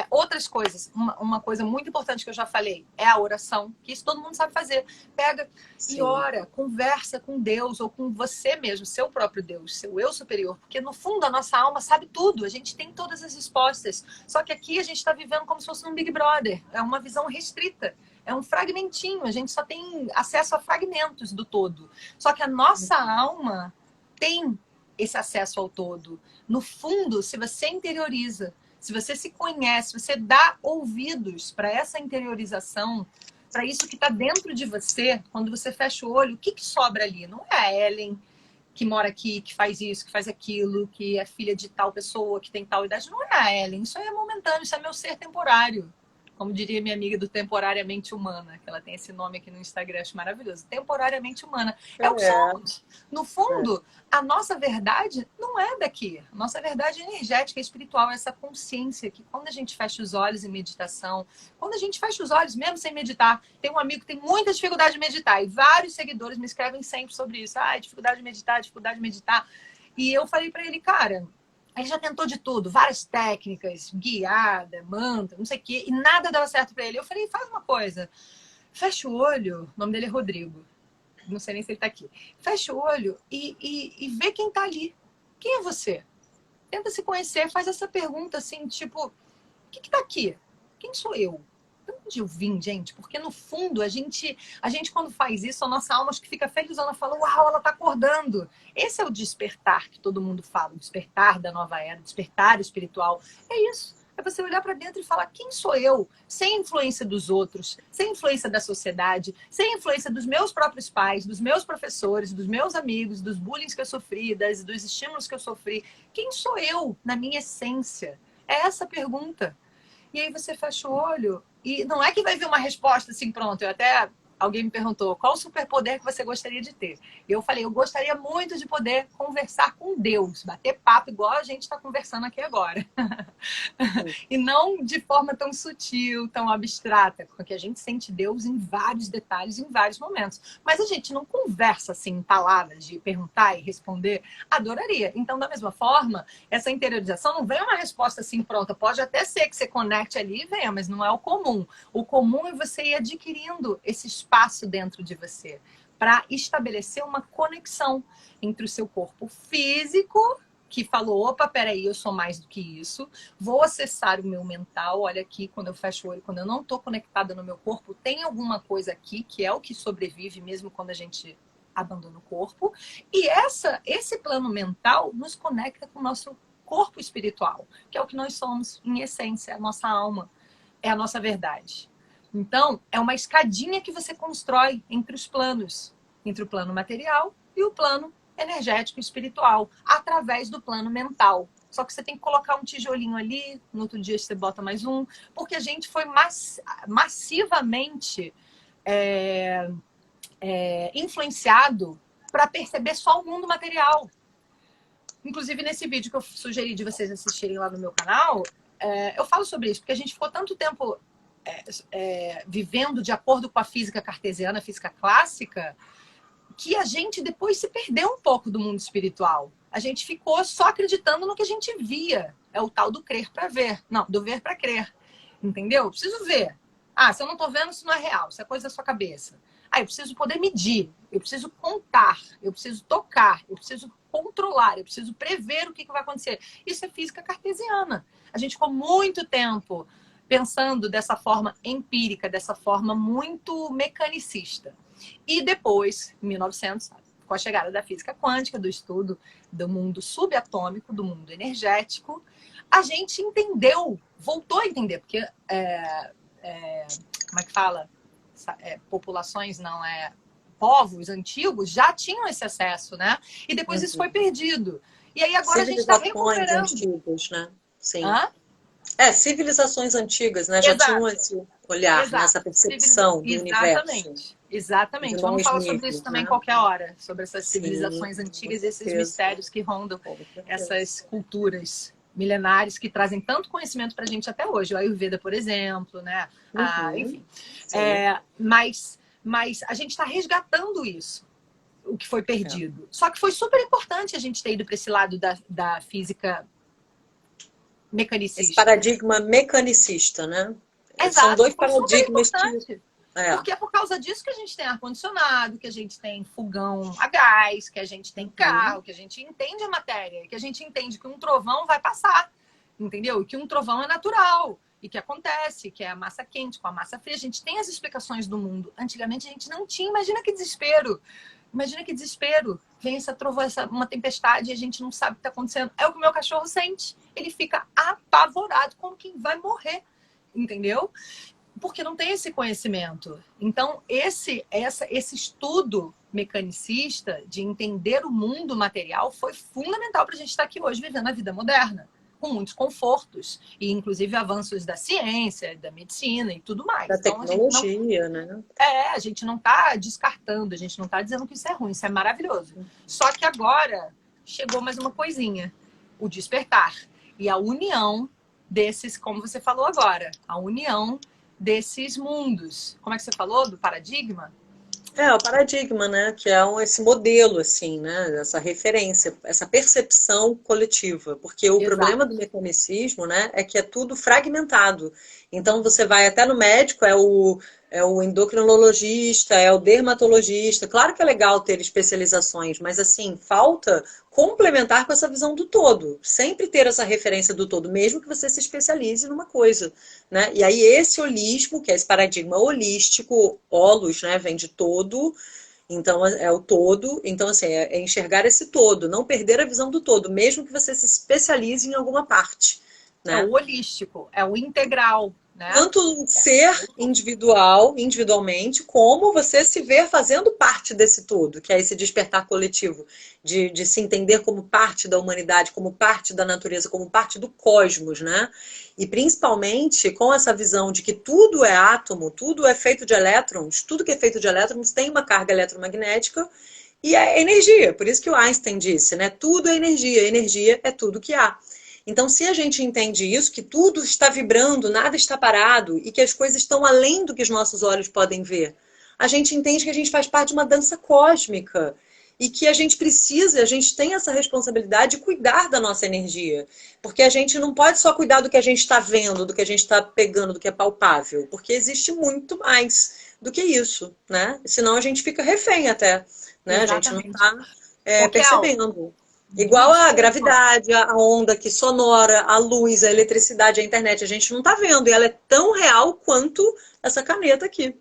Outras coisas. Uma coisa muito importante que eu já falei é a oração, que isso todo mundo sabe fazer. Pega e Sim. ora, conversa com Deus ou com você mesmo, seu próprio Deus, seu eu superior. Porque no fundo a nossa alma sabe tudo, a gente tem todas as respostas. Só que aqui a gente está vivendo como se fosse um Big Brother. É uma visão restrita. É um fragmentinho, a gente só tem acesso a fragmentos do todo. Só que a nossa alma tem esse acesso ao todo. No fundo, se você interioriza, se você se conhece, se você dá ouvidos para essa interiorização, para isso que está dentro de você, quando você fecha o olho, o que sobra ali? Não é a Ellen que mora aqui, que faz isso, que faz aquilo, que é filha de tal pessoa, que tem tal idade. Não é a Ellen, isso aí é momentâneo, isso é meu ser temporário. Como diria minha amiga do Temporariamente Humana, que ela tem esse nome aqui no Instagram, acho maravilhoso. Temporariamente Humana. É o que somos. No fundo, a nossa verdade não é daqui. A nossa verdade é energética, espiritual, essa consciência que quando a gente fecha os olhos em meditação, quando a gente fecha os olhos mesmo sem meditar, tem um amigo que tem muita dificuldade de meditar e vários seguidores me escrevem sempre sobre isso. Dificuldade de meditar, dificuldade de meditar. E eu falei para ele, cara, ele já tentou de tudo, várias técnicas, guiada, mantra, não sei o quê, e nada dava certo para ele. Eu falei, faz uma coisa, fecha o olho, o nome dele é Rodrigo, não sei nem se ele tá aqui. Fecha o olho e vê quem tá ali. Quem é você? Tenta se conhecer, faz essa pergunta assim, tipo, o que tá aqui? Quem sou eu? De onde eu vim, gente? Porque no fundo, a gente quando faz isso, a nossa alma acho que fica feliz, ela fala, uau, ela tá acordando. Esse é o despertar que todo mundo fala, o despertar da nova era, o despertar espiritual. É isso. É você olhar para dentro e falar, quem sou eu? Sem influência dos outros, sem influência da sociedade, sem influência dos meus próprios pais, dos meus professores, dos meus amigos, dos bullying que eu sofri, dos estímulos que eu sofri. Quem sou eu na minha essência? É essa a pergunta. E aí você fecha o olho e não é que vai vir uma resposta assim, pronto. Alguém me perguntou, qual o superpoder que você gostaria de ter? E eu falei, eu gostaria muito de poder conversar com Deus, bater papo igual a gente está conversando aqui agora. E não de forma tão sutil, tão abstrata, porque a gente sente Deus em vários detalhes, em vários momentos. Mas a gente não conversa assim em palavras, de perguntar e responder. Adoraria. Então, da mesma forma, essa interiorização não vem uma resposta assim pronta. Pode até ser que você conecte ali e venha, mas não é o comum. O comum é você ir adquirindo esse espaço dentro de você para estabelecer uma conexão entre o seu corpo físico, que falou, opa, peraí, eu sou mais do que isso, vou acessar o meu mental, olha aqui, quando eu fecho o olho, quando eu não estou conectada no meu corpo, tem alguma coisa aqui que é o que sobrevive mesmo quando a gente abandona o corpo, e esse plano mental nos conecta com o nosso corpo espiritual, que é o que nós somos, em essência, a nossa alma, é a nossa verdade. Então, é uma escadinha que você constrói entre os planos, entre o plano material e o plano energético e espiritual, através do plano mental. Só que você tem que colocar um tijolinho ali, no outro dia você bota mais um, porque a gente foi massivamente influenciado para perceber só o mundo material. Inclusive, nesse vídeo que eu sugeri de vocês assistirem lá no meu canal, eu falo sobre isso, porque a gente ficou tanto tempo vivendo de acordo com a física cartesiana, a física clássica, que a gente depois se perdeu um pouco do mundo espiritual. A gente ficou só acreditando no que a gente via. É o tal do crer para ver. Não, do ver para crer. Entendeu? Eu preciso ver. Se eu não estou vendo, isso não é real. Isso é coisa da sua cabeça. Eu preciso poder medir. Eu preciso contar. Eu preciso tocar. Eu preciso controlar. Eu preciso prever o que vai acontecer. Isso é física cartesiana. A gente ficou muito tempo pensando dessa forma empírica, dessa forma muito mecanicista. E depois, em 1900, com a chegada da física quântica, do estudo do mundo subatômico, do mundo energético, a gente entendeu, voltou a entender, porque, como é que fala? Populações, não é... povos antigos já tinham esse acesso, né? E depois isso foi perdido. E aí agora a gente está recuperando. Antigas, né? Sim. Hã? Civilizações antigas, né? Já tinham esse olhar, né? Essa percepção do universo. Exatamente. Vamos falar sobre isso também qualquer hora, sobre essas civilizações antigas e esses mistérios que rondam essas culturas milenares que trazem tanto conhecimento para a gente até hoje. O Ayurveda, por exemplo, né? Enfim. Mas a gente está resgatando isso. o que foi É. perdido. Só que foi super importante a gente ter ido para esse lado da física Esse mecanicista. paradigma mecanicista, né? São Exato, dois foi super paradigmas que... importante. É. Porque é por causa disso que a gente tem ar-condicionado, que a gente tem fogão a gás, que a gente tem Uhum. carro, que a gente entende a matéria, que a gente entende que um trovão vai passar, entendeu? E que um trovão é natural, e que acontece, que é a massa quente com a massa fria. A gente tem as explicações do mundo. Antigamente a gente não tinha. Imagina que desespero. Imagina que desespero. Vem essa trovão, uma tempestade e a gente não sabe o que está acontecendo. É o que o meu cachorro sente. Ele fica apavorado como quem vai morrer, entendeu? Porque não tem esse conhecimento. Então, esse estudo mecanicista de entender o mundo material foi fundamental para a gente estar aqui hoje vivendo a vida moderna, com muitos confortos, e inclusive avanços da ciência, da medicina e tudo mais. Da Então, tecnologia, né? a gente não está descartando, a gente não está dizendo que isso é ruim, isso é maravilhoso. Só que agora chegou mais uma coisinha, o despertar. E a união desses, como você falou agora, a união desses mundos. Como é que você falou? Do paradigma? É, o paradigma, né? Que é esse modelo, assim, né? Essa referência, essa percepção coletiva. Porque o problema Exato. do mecanicismo, né? É que é tudo fragmentado. Então, você vai até no médico, é o endocrinologista, é o dermatologista. Claro que é legal ter especializações, mas, assim, falta complementar com essa visão do todo. Sempre ter essa referência do todo, mesmo que você se especialize numa coisa, né? E aí esse holismo, que é esse paradigma holístico, holos, né, vem de todo, então é o todo, então assim, é enxergar esse todo, não perder a visão do todo, mesmo que você se especialize em alguma parte, É o né? holístico, é o integral, né? Tanto ser individual, individualmente, como você se ver fazendo parte desse todo, que é esse despertar coletivo, de se entender como parte da humanidade, como parte da natureza, como parte do cosmos, né? E principalmente com essa visão de que tudo é átomo, tudo é feito de elétrons, tudo que é feito de elétrons tem uma carga eletromagnética e é energia. Por isso que o Einstein disse, né? Tudo é energia, energia é tudo que há. Então, se a gente entende isso, que tudo está vibrando, nada está parado e que as coisas estão além do que os nossos olhos podem ver, a gente entende que a gente faz parte de uma dança cósmica e que a gente precisa, a gente tem essa responsabilidade de cuidar da nossa energia. Porque a gente não pode só cuidar do que a gente está vendo, do que a gente está pegando, do que é palpável, porque existe muito mais do que isso, né? Senão a gente fica refém até, né? A gente não Exatamente. está Ô, Kel, percebendo. Igual a desculpa. gravidade, a onda que sonora, a luz, a eletricidade, a internet, a gente não está vendo. E ela é tão real quanto essa caneta aqui,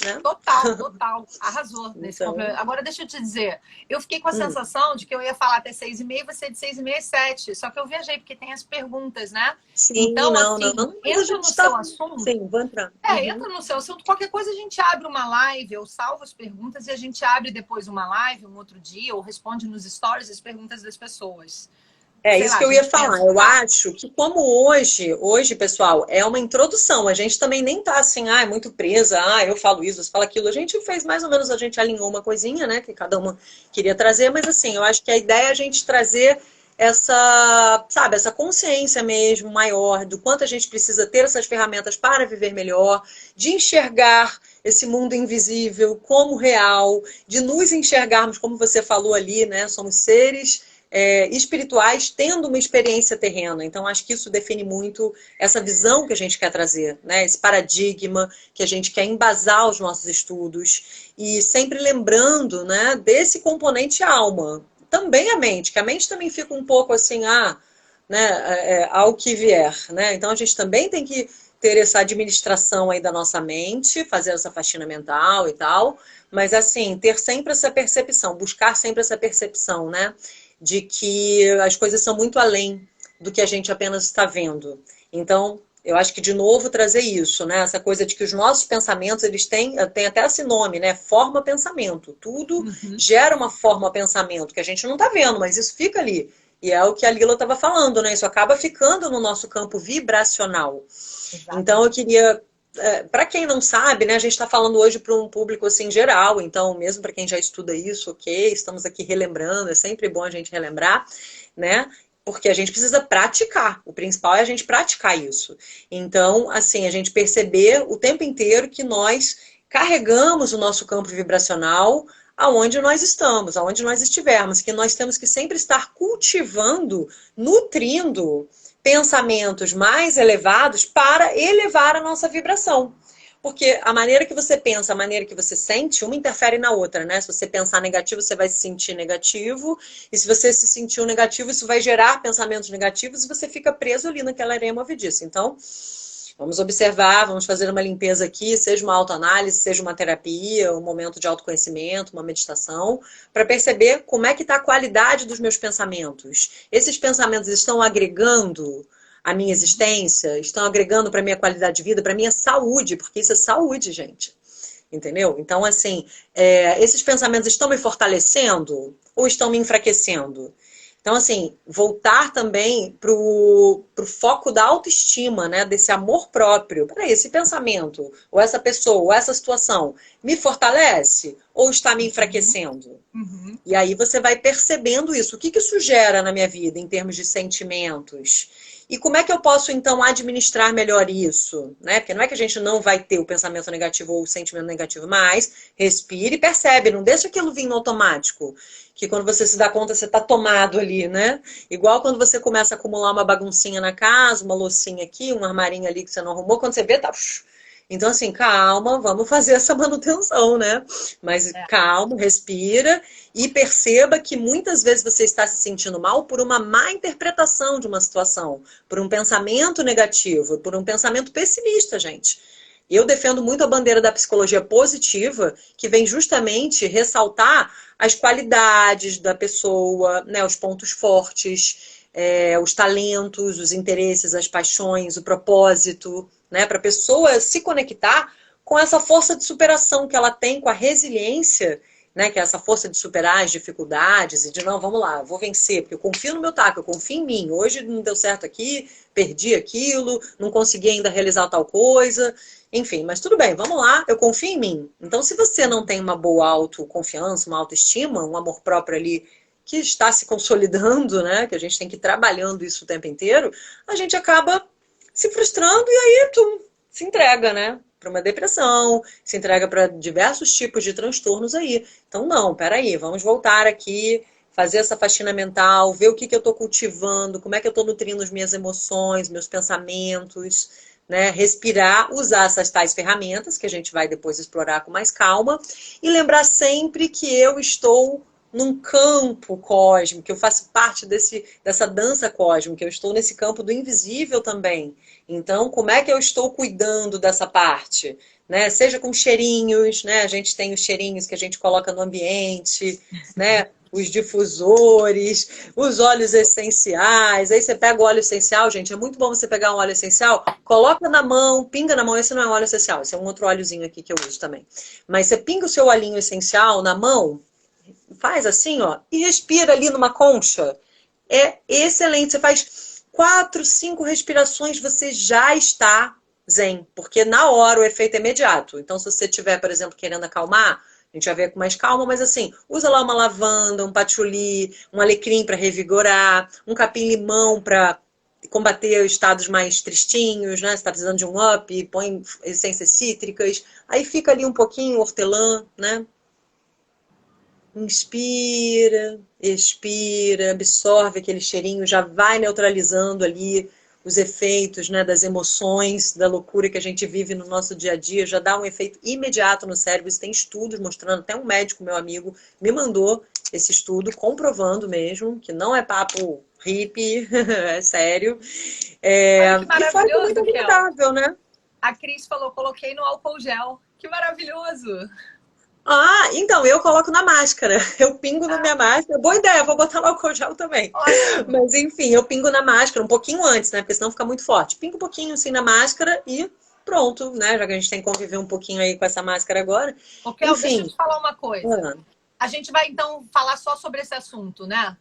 né? Total, total. Arrasou nesse Então, complemento. Agora, deixa eu te dizer, eu fiquei com a hum, sensação de que eu ia falar até 6h30, você de 6h30 às 7. Só que eu viajei, porque tem as perguntas, né? sim, Então, não, não, assim, não, mas a entra gente no está. seu assunto. Sim, vou entrar. Uhum. Entra no seu assunto. Qualquer coisa a gente abre uma live, eu salvo as perguntas e a gente abre depois uma live, um outro dia, ou responde nos stories as perguntas das pessoas. É Sei isso lá, que a eu ia gente falar. pensa, Eu tá? acho que como hoje, pessoal, é uma introdução. A gente também nem tá assim, é muito presa. Eu falo isso, você fala aquilo. A gente fez mais ou menos, a gente alinhou uma coisinha, né, que cada uma queria trazer, mas assim, eu acho que a ideia é a gente trazer essa, sabe, essa consciência mesmo maior do quanto a gente precisa ter essas ferramentas para viver melhor, de enxergar esse mundo invisível como real, de nos enxergarmos, como você falou ali, né, somos seres espirituais tendo uma experiência terrena. Então, acho que isso define muito essa visão que a gente quer trazer, né? Esse paradigma que a gente quer embasar os nossos estudos e sempre lembrando, né, desse componente alma. Também a mente, que a mente também fica um pouco assim, né, ao que vier, né? Então, a gente também tem que ter essa administração aí da nossa mente, fazer essa faxina mental e tal, mas assim, ter sempre essa percepção, buscar sempre essa percepção, né? De que as coisas são muito além do que a gente apenas está vendo. Então, eu acho que, de novo, trazer isso, né? Essa coisa de que os nossos pensamentos, eles têm até esse nome, né? Forma-pensamento. Tudo Uhum. gera uma forma-pensamento, que a gente não está vendo, mas isso fica ali. E é o que a Lila estava falando, né? Isso acaba ficando no nosso campo vibracional. Então, eu Exatamente. queria para quem não sabe, né, a gente está falando hoje para um público assim geral, então mesmo para quem já estuda isso, ok, estamos aqui relembrando, é sempre bom a gente relembrar, né? Porque a gente precisa praticar. O principal é a gente praticar isso. Então, assim, a gente perceber o tempo inteiro que nós carregamos o nosso campo vibracional aonde nós estamos, aonde nós estivermos, que nós temos que sempre estar cultivando, nutrindo pensamentos mais elevados para elevar a nossa vibração. Porque a maneira que você pensa, a maneira que você sente, uma interfere na outra, né? Se você pensar negativo, você vai se sentir negativo. E se você se sentiu negativo, isso vai gerar pensamentos negativos e você fica preso ali naquela areia movediça. Então, vamos observar, vamos fazer uma limpeza aqui, seja uma autoanálise, seja uma terapia, um momento de autoconhecimento, uma meditação, para perceber como é que está a qualidade dos meus pensamentos. Esses pensamentos estão agregando a minha existência, estão agregando para a minha qualidade de vida, para a minha saúde, porque isso é saúde, gente. Entendeu? Então, assim, esses pensamentos estão me fortalecendo ou estão me enfraquecendo? Então, assim, voltar também pro foco da autoestima, né? Desse amor próprio. Peraí, esse pensamento, ou essa pessoa, ou essa situação, me fortalece ou está me enfraquecendo? Uhum. E aí você vai percebendo isso. O que isso gera na minha vida em termos de sentimentos? E como é que eu posso, então, administrar melhor isso? Né? Porque não é que a gente não vai ter o pensamento negativo ou o sentimento negativo, mas respire e percebe, não deixa aquilo vir no automático. Que quando você se dá conta, você está tomado ali, né? Igual quando você começa a acumular uma baguncinha na casa, uma loucinha aqui, um armarinho ali que você não arrumou, quando você vê, tá... Então, assim, calma, vamos fazer essa manutenção, né? Mas calma, respira e perceba que muitas vezes você está se sentindo mal por uma má interpretação de uma situação, por um pensamento negativo, por um pensamento pessimista, gente. Eu defendo muito a bandeira da psicologia positiva, que vem justamente ressaltar as qualidades da pessoa, né, os pontos fortes, os talentos, os interesses, as paixões, o propósito, né, para a pessoa se conectar com essa força de superação que ela tem, com a resiliência, né, que é essa força de superar as dificuldades e de não, vamos lá, eu vou vencer, porque eu confio no meu taco, eu confio em mim. Hoje não deu certo aqui, perdi aquilo, não consegui ainda realizar tal coisa, enfim, mas tudo bem, vamos lá, eu confio em mim. Então, se você não tem uma boa autoconfiança, uma autoestima, um amor próprio ali que está se consolidando, né, que a gente tem que ir trabalhando isso o tempo inteiro, a gente acaba se frustrando e aí tu se entrega, né? Para uma depressão, se entrega para diversos tipos de transtornos aí. Então, não, peraí, vamos voltar aqui, fazer essa faxina mental, ver o que eu estou cultivando, como é que eu estou nutrindo as minhas emoções, meus pensamentos, né? Respirar, usar essas tais ferramentas, que a gente vai depois explorar com mais calma, e lembrar sempre que eu estou num campo cósmico, eu faço parte dessa dança cósmica, eu estou nesse campo do invisível também. Então, como é que eu estou cuidando dessa parte? Né? Seja com cheirinhos, né? A gente tem os cheirinhos que a gente coloca no ambiente, né? Os difusores, os óleos essenciais. Aí você pega o óleo essencial, gente, é muito bom você pegar um óleo essencial, coloca na mão, pinga na mão. Esse não é um óleo essencial, esse é um outro óleozinho aqui que eu uso também. Mas você pinga o seu olhinho essencial na mão, faz assim, ó, e respira ali numa concha. É excelente. Você faz 4, 5 respirações, você já está zen. Porque na hora o efeito é imediato. Então, se você estiver, por exemplo, querendo acalmar, a gente vai ver com mais calma, mas assim, usa lá uma lavanda, um patchouli, um alecrim para revigorar, um capim-limão para combater estados mais tristinhos, né? Você está precisando de um up, põe essências cítricas. Aí fica ali um pouquinho hortelã, né? Inspira, expira, absorve aquele cheirinho, já vai neutralizando ali os efeitos, né, das emoções, da loucura que a gente vive no nosso dia a dia, já dá um efeito imediato no cérebro. Isso tem estudos mostrando, até um médico, meu amigo, me mandou esse estudo, comprovando mesmo, que não é papo hippie, é sério. Olha que E foi muito maravilhoso, Kel. agradável, né? A Cris falou, coloquei no álcool gel. Que maravilhoso! Ah, então, eu coloco na máscara. Eu pingo na minha máscara. Boa ideia, vou botar no álcool gel também. Ótimo. Mas enfim, eu pingo na máscara um pouquinho antes, né? Porque senão fica muito forte. Pingo um pouquinho assim na máscara e pronto, né? Já que a gente tem que conviver um pouquinho aí com essa máscara agora. Ok, deixa eu te falar uma coisa. Ah, A gente vai então falar só sobre esse assunto, né?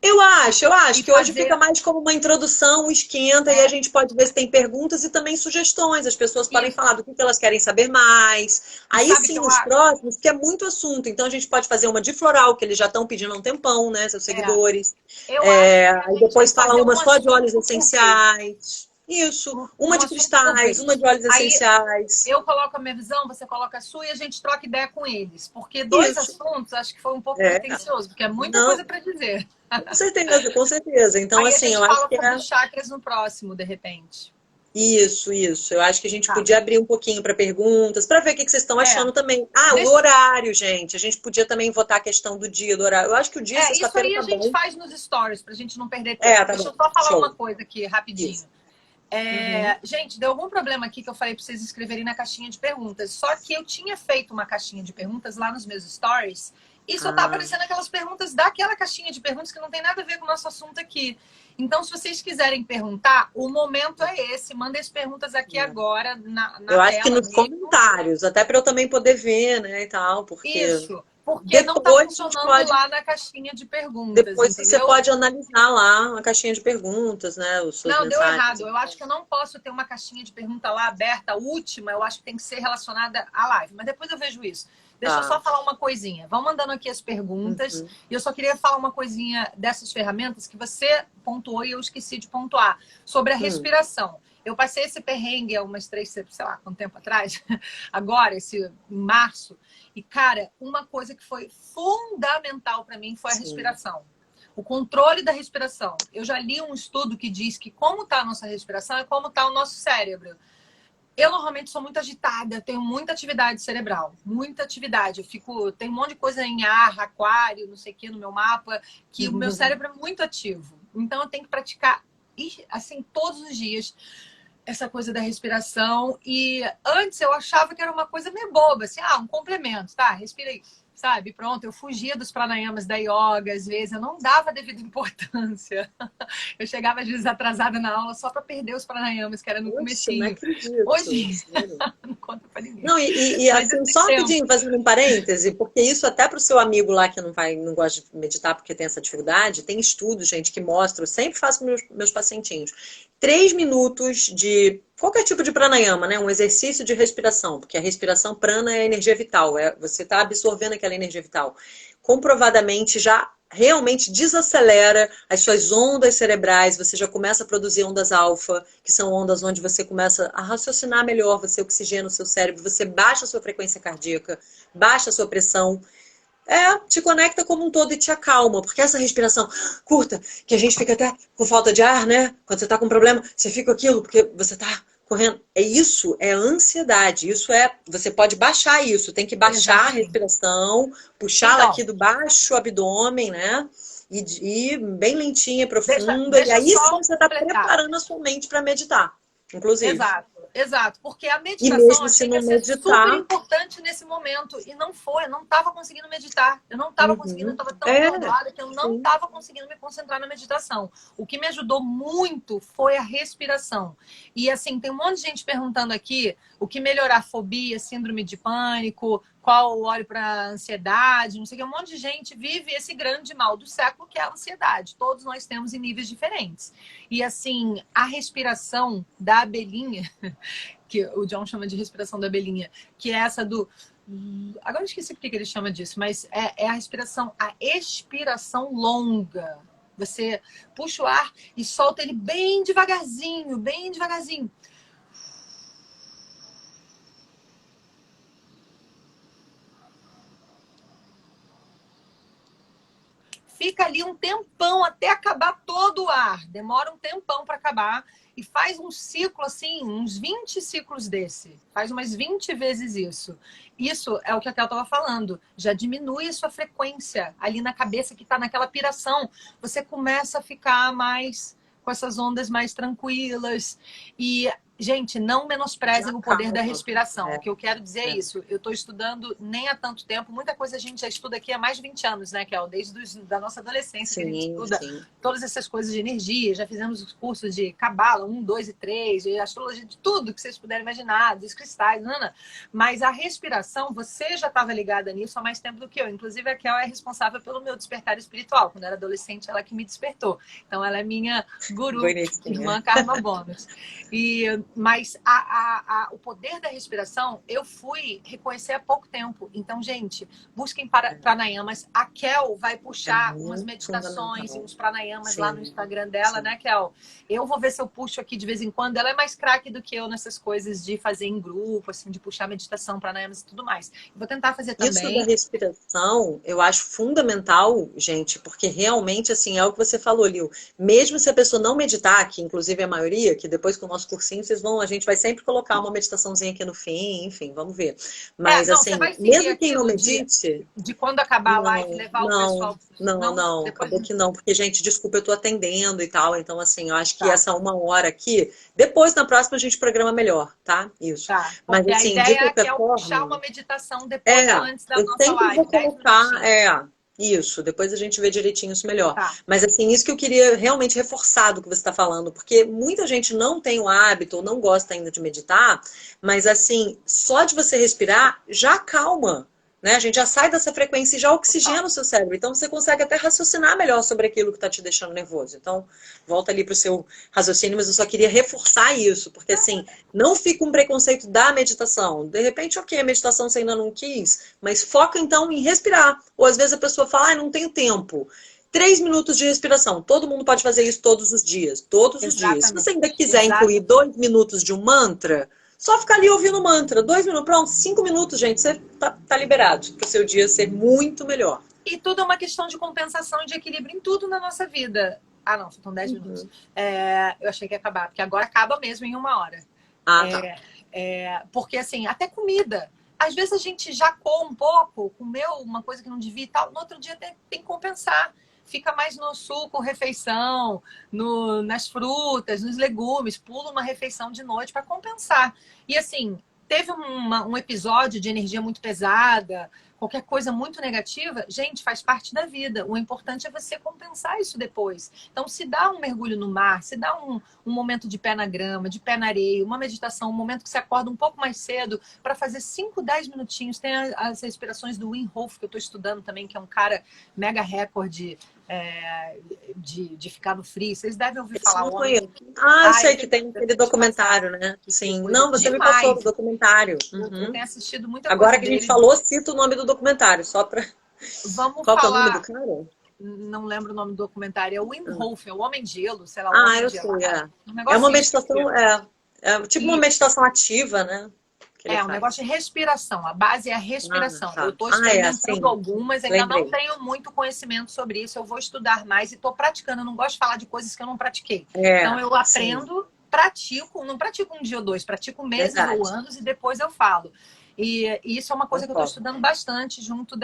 eu acho E que hoje fazer. fica mais como uma introdução, um esquenta, e a gente pode ver se tem perguntas e também sugestões. As pessoas podem Isso. falar do que elas querem saber mais. Aí sabe sim, que eu nos acho? próximos, que é muito assunto. Então a gente pode fazer uma de floral, que eles já estão pedindo há um tempão, né? Seus seguidores. Eu acho que a Aí gente depois fala fazer uma um só de óleos assunto por vez. essenciais. Isso. Um Uma de assunto por cristais, vez. uma de óleos Aí essenciais. eu coloco a minha visão, você coloca a sua e a gente troca ideia com eles. Porque dois Isso. assuntos acho que foi um pouco É. pretensioso, porque é muita Não, coisa para dizer. com certeza, com certeza. Então, Aí a assim, gente eu acho fala que sobre é os chakras no próximo, de repente. isso, isso. Eu acho que a gente Tá. podia abrir um pouquinho para perguntas, para ver o que vocês estão É. achando também. Ah, o Deixa... horário, gente. A gente podia também votar a questão do dia, do horário. Eu acho que o dia, Isso sexta-feira, aí a tá gente bom. faz nos stories, pra gente não perder tempo. É, tá Deixa eu bom. só falar uma Show. coisa aqui, Isso. rapidinho. Uhum. Gente, deu algum problema aqui que eu falei para vocês escreverem na caixinha de perguntas. Só que eu tinha feito uma caixinha de perguntas lá nos meus stories e só tá Ah, aparecendo aquelas perguntas daquela caixinha de perguntas que não tem nada a ver com o nosso assunto aqui. Então, se vocês quiserem perguntar, o momento é esse. Mandem as perguntas aqui é. agora na Eu acho que tela nos mesmo. comentários, até para eu também poder ver, né, e tal, porque Isso, porque não tá depois a gente funcionando pode, lá na caixinha de perguntas, depois você entendeu? pode analisar lá a caixinha de perguntas, né, as suas Não, deu mensagens. errado. Eu acho que eu não posso ter uma caixinha de pergunta lá aberta, a última, eu acho que tem que ser relacionada à live. Mas depois eu vejo isso. Deixa eu Tá. só falar uma coisinha. Vão mandando aqui as perguntas. Uhum. E eu só queria falar uma coisinha dessas ferramentas que você pontuou e eu esqueci de pontuar. Sobre a respiração. Eu passei esse perrengue há umas 3, sei lá, quanto tempo atrás. Agora, em março. E, cara, uma coisa que foi fundamental para mim foi a Sim. respiração. O controle da respiração. Eu já li um estudo que diz que como está a nossa respiração é como está o nosso cérebro. Eu normalmente sou muito agitada, tenho muita atividade cerebral, muita atividade. Tem um monte de coisa em ar, aquário, não sei o que no meu mapa, que o meu cérebro é muito ativo. Então eu tenho que praticar assim todos os dias essa coisa da respiração. E antes eu achava que era uma coisa meio boba, assim, um complemento, tá? Respira aí, sabe? Pronto, eu fugia dos pranayamas da yoga, às vezes eu não dava a devida importância. Eu chegava às vezes atrasada na aula só para perder os pranayamas, que era no Poxa, não comecinho. acredito. Hoje, Sério. não conta pra ninguém. Não, Mas eu assim, tenho só tempo. rapidinho, fazendo um parêntese, porque isso até para o seu amigo lá que não gosta de meditar porque tem essa dificuldade, tem estudos, gente, que mostram, eu sempre faço com meus pacientinhos, 3 minutos de qualquer tipo de pranayama, né? Um exercício de respiração, porque a respiração prana é energia vital, você está absorvendo aquela energia vital. Comprovadamente já realmente desacelera as suas ondas cerebrais, você já começa a produzir ondas alfa, que são ondas onde você começa a raciocinar melhor, você oxigena o seu cérebro, você baixa a sua frequência cardíaca, baixa a sua pressão, te conecta como um todo e te acalma, porque essa respiração curta, que a gente fica até com falta de ar, né? Quando você tá com problema, você fica aquilo, porque você tá correndo. É ansiedade, você pode baixar isso, tem que baixar a Exatamente. respiração, puxá-la Então, aqui do baixo abdômen, né? E bem lentinha, profunda, e deixa aí sim só você está completar. preparando a sua mente para meditar, inclusive. Exato, exato. Porque a E meditação eu mesmo se achei que ia não ser super meditar, importante nesse momento. E não foi, eu não estava conseguindo meditar. Eu não estava conseguindo, eu estava tão atordoada que eu não sim. estava conseguindo me concentrar na meditação. O que me ajudou muito foi a respiração. E assim, tem um monte de gente perguntando aqui o que melhorar fobia, síndrome de pânico, qual o óleo para ansiedade, não sei o que. Um monte de gente vive esse grande mal do século que é a ansiedade. Todos nós temos em níveis diferentes. E assim, a respiração da abelhinha, que o John chama de respiração da abelhinha, que é essa do... Agora eu esqueci por que ele chama disso, mas é a respiração, a expiração longa. Você puxa o ar e solta ele bem devagarzinho, bem devagarzinho. Fica ali um tempão até acabar todo o ar. Demora um tempão para acabar. E faz um ciclo, assim, uns 20 ciclos desse. Faz umas 20 vezes isso. Isso é o que a Kel estava falando. Já diminui a sua frequência ali na cabeça que está naquela piração. Você começa a ficar mais com essas ondas mais tranquilas. E, gente, não menosprezem Já o poder da calma. respiração. É, O que eu quero dizer é é. isso. Eu estou estudando nem há tanto tempo. Muita coisa a gente já estuda aqui há mais de 20 anos, né, Kel? Da nossa adolescência que a gente Sim, estuda sim. todas essas coisas de energia. Já fizemos os cursos de cabala, 1, 2 e 3, de astrologia, de tudo que vocês puderem imaginar, dos cristais, Nana. Mas a respiração, você já estava ligada nisso há mais tempo do que eu. Inclusive, a Kel é responsável pelo meu despertar espiritual. Quando eu era adolescente, ela que me despertou. Então, ela é minha guru, Bonitinha. irmã Karma Bônus. E Mas o poder da respiração, eu fui reconhecer há pouco tempo. Então, gente, busquem pranayamas. A Kel vai É puxar umas muito meditações e fundamental. uns pranayamas lá no Sim, Instagram dela, sim. né, Kel? Eu vou ver se eu puxo aqui de vez em quando. Ela é mais craque do que eu nessas coisas de fazer em grupo, assim, de puxar meditação, pranayamas e tudo mais. Vou tentar fazer Isso da também. respiração, eu acho fundamental, gente, porque realmente, assim, é o que você falou, Lil. Mesmo se a pessoa não meditar, que inclusive é a maioria, que depois com o nosso cursinho, a gente vai sempre colocar uma meditaçãozinha aqui no fim, enfim, vamos ver. Mas, Não, você assim, vai seguir mesmo quem não aquilo medite, de quando acabar a live, não, levar o não, pessoal. não, Não, não, depois. acabou que não, porque, gente, desculpa, eu tô atendendo e tal, então, assim, eu acho que Tá. essa 1 hora aqui, depois na próxima a gente programa melhor, tá? Isso. Tá, Mas, porque a assim, de ideia é que qualquer é puxar uma forma. meditação É, depois ou antes da eu nossa sempre vou live, 10 colocar, minutinhos. isso, depois a gente vê direitinho isso melhor. Tá. Mas assim, isso que eu queria realmente reforçar do que você está falando, porque muita gente não tem o hábito ou não gosta ainda de meditar, mas assim, só de você respirar já acalma, né? A gente já sai dessa frequência e já oxigena o seu cérebro, então você consegue até raciocinar melhor sobre aquilo que está te deixando nervoso. Então, volta ali para o seu raciocínio, mas eu só queria reforçar isso, porque assim, não fica um preconceito da meditação. De repente, ok, a meditação você ainda não quis, mas foca então em respirar. Ou às vezes a pessoa fala, ah, não tenho tempo. 3 minutos de respiração. Todo mundo pode fazer isso todos os dias. Todos os dias. Se você Exatamente. ainda quiser incluir Exatamente. 2 minutos de um mantra, só ficar ali ouvindo o mantra. 2 minutos, pronto, 5 minutos, gente. Você tá liberado para o seu dia ser muito melhor. E tudo é uma questão de compensação e de equilíbrio em tudo na nossa vida. Ah, não, faltam 10 minutos. Uhum. Eu achei que ia acabar, porque agora acaba mesmo em 1 hora. Ah, tá. Porque, assim, até comida. Às vezes a gente jacou um pouco, comeu uma coisa que não devia e tal, no outro dia tem que compensar. Fica mais no suco, refeição, nas frutas, nos legumes, pula uma refeição de noite para compensar. E assim, teve um episódio de energia muito pesada, qualquer coisa muito negativa, gente, faz parte da vida. O importante é você compensar isso depois. Então, se dá um mergulho no mar, se dá um momento de pé na grama, de pé na areia, uma meditação, um momento que você acorda um pouco mais cedo para fazer 5, 10 minutinhos. Tem as respirações do Wim Hof, que eu estou estudando também, que é um cara mega recorde de ficar no frio. Vocês devem ouvir Esse falar, não o homem. conheço. Ah, eu sei Ai, que tem eu aquele tenho que te passar. documentário, né? Que Sim. coisa Não, você me passou o demais. documentário. Eu Uhum. tenho assistido muita coisa Agora que a gente dele. falou, cita o nome do documentário, só para. Vamos Qual que é o nome do falar. cara? Não lembro o nome do documentário. É o Wim Hof, é o Homem de Gelo, sei lá, o Ah, Homem eu de Gelo. sei, é. Um É uma negocinho, esqueci. meditação, é tipo uma E meditação ativa, né? Que ele é um faz. negócio de respiração. A base é a Ah, respiração. Eu tá. estou Ah, é, experimentando sim. algumas, ainda não Lembrei. tenho muito conhecimento sobre isso. Eu vou estudar mais e estou praticando. Eu não gosto de falar de coisas que eu não pratiquei. Então, É, eu sim, aprendo, pratico, não pratico um dia ou dois, pratico meses ou verdade. anos e depois eu falo. E isso é uma coisa que eu estou Concordo. estudando bastante junto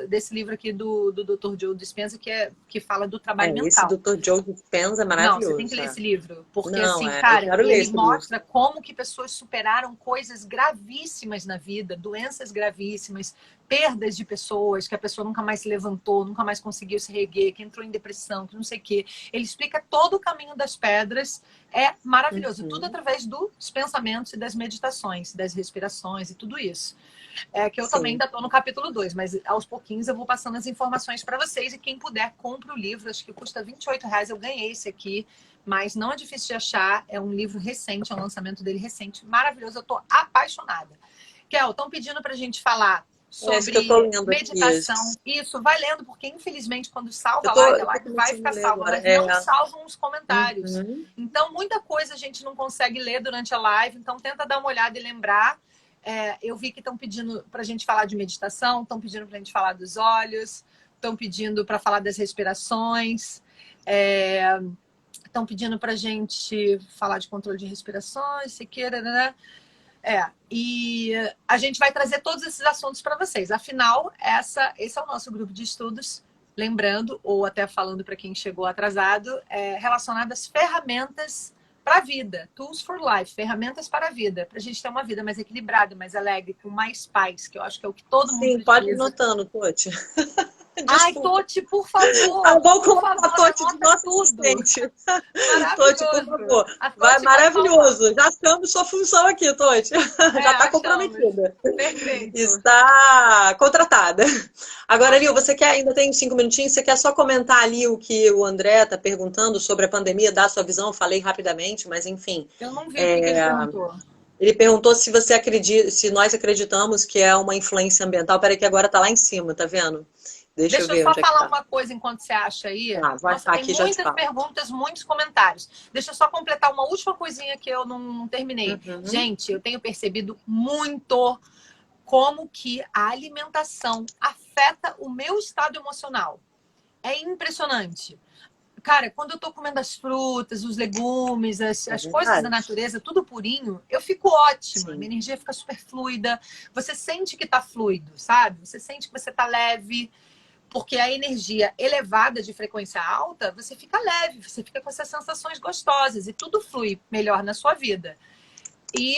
desse livro aqui do Dr. Joe Dispenza, que fala do trabalho Esse mental. Dr. Joe Dispenza é Não, você tem que maravilhoso. ler É. esse livro, porque Não, assim, eu cara, quero ler ele esse livro. mostra como que pessoas superaram coisas gravíssimas na vida, doenças gravíssimas, perdas de pessoas, que a pessoa nunca mais se levantou, nunca mais conseguiu se reerguer, que entrou em depressão, que não sei o quê. Ele explica todo o caminho das pedras, é maravilhoso, tudo Uhum. através dos pensamentos e das meditações, das respirações e tudo isso. Que eu também Sim. ainda estou no capítulo 2, mas aos pouquinhos eu vou passando as informações para vocês. E quem puder, compre o livro. Acho que custa R$ 28. Eu ganhei esse aqui, mas não é difícil de achar. É um livro recente, é um lançamento dele recente. Maravilhoso, eu estou apaixonada. Kel, estão pedindo para a gente falar É isso que eu estou sobre lendo aqui. meditação. Isso, vai lendo, porque infelizmente quando salva Eu a tô live vai começando a ficar ler salva, agora. mas não salvam os comentários. Uhum. Então, muita coisa a gente não consegue ler durante a live, então tenta dar uma olhada e lembrar. Eu vi que estão pedindo para a gente falar de meditação, estão pedindo para a gente falar dos olhos, estão pedindo para falar das respirações, estão pedindo para a gente falar de controle de respirações, se queira, né? E a gente vai trazer todos esses assuntos para vocês. Afinal, esse é o nosso grupo de estudos, lembrando, ou até falando para quem chegou atrasado, relacionado às ferramentas para a vida, tools for life, ferramentas para a vida, para a gente ter uma vida mais equilibrada, mais alegre, com mais paz, que eu acho que é o que todo mundo Sim, pode ir precisa. notando, Toti. Ai, Desculpa. Toti, por favor. Tá bom, Por colocar a favor, Toti de anota nossa tudo. assistente. Toti, por Maravilhoso. favor. A Vai, Toti vai salvar. maravilhoso. Já achamos sua função aqui, Toti. É, Já está achamos. comprometida. Perfeito. Está contratada. Agora, Lil, Achamos. você quer, ainda tem 5 minutinhos, você quer só comentar ali o que o André está perguntando sobre a pandemia, dar a sua visão? Eu falei rapidamente, mas enfim. Eu não vi o que ele perguntou. Ele perguntou se você acredita, se nós acreditamos que é uma influência ambiental. Peraí que agora tá lá em cima, tá vendo? Deixa eu Deixa eu ver só onde é que falar tá. uma coisa enquanto você acha aí. Ah, vai Nossa, estar tem aqui, já te muitas falo. perguntas, muitos comentários. Deixa eu só completar uma última coisinha que eu não terminei. Uhum. Gente, eu tenho percebido muito como que a alimentação afeta o meu estado emocional. É impressionante. Cara, quando eu tô comendo as frutas, os legumes, É as coisas da verdade. natureza, tudo purinho, eu fico ótima. Minha Sim. energia fica super fluida. Você sente que tá fluido, sabe? Você sente que você tá leve. Porque a energia elevada de frequência alta, você fica leve, você fica com essas sensações gostosas e tudo flui melhor na sua vida. E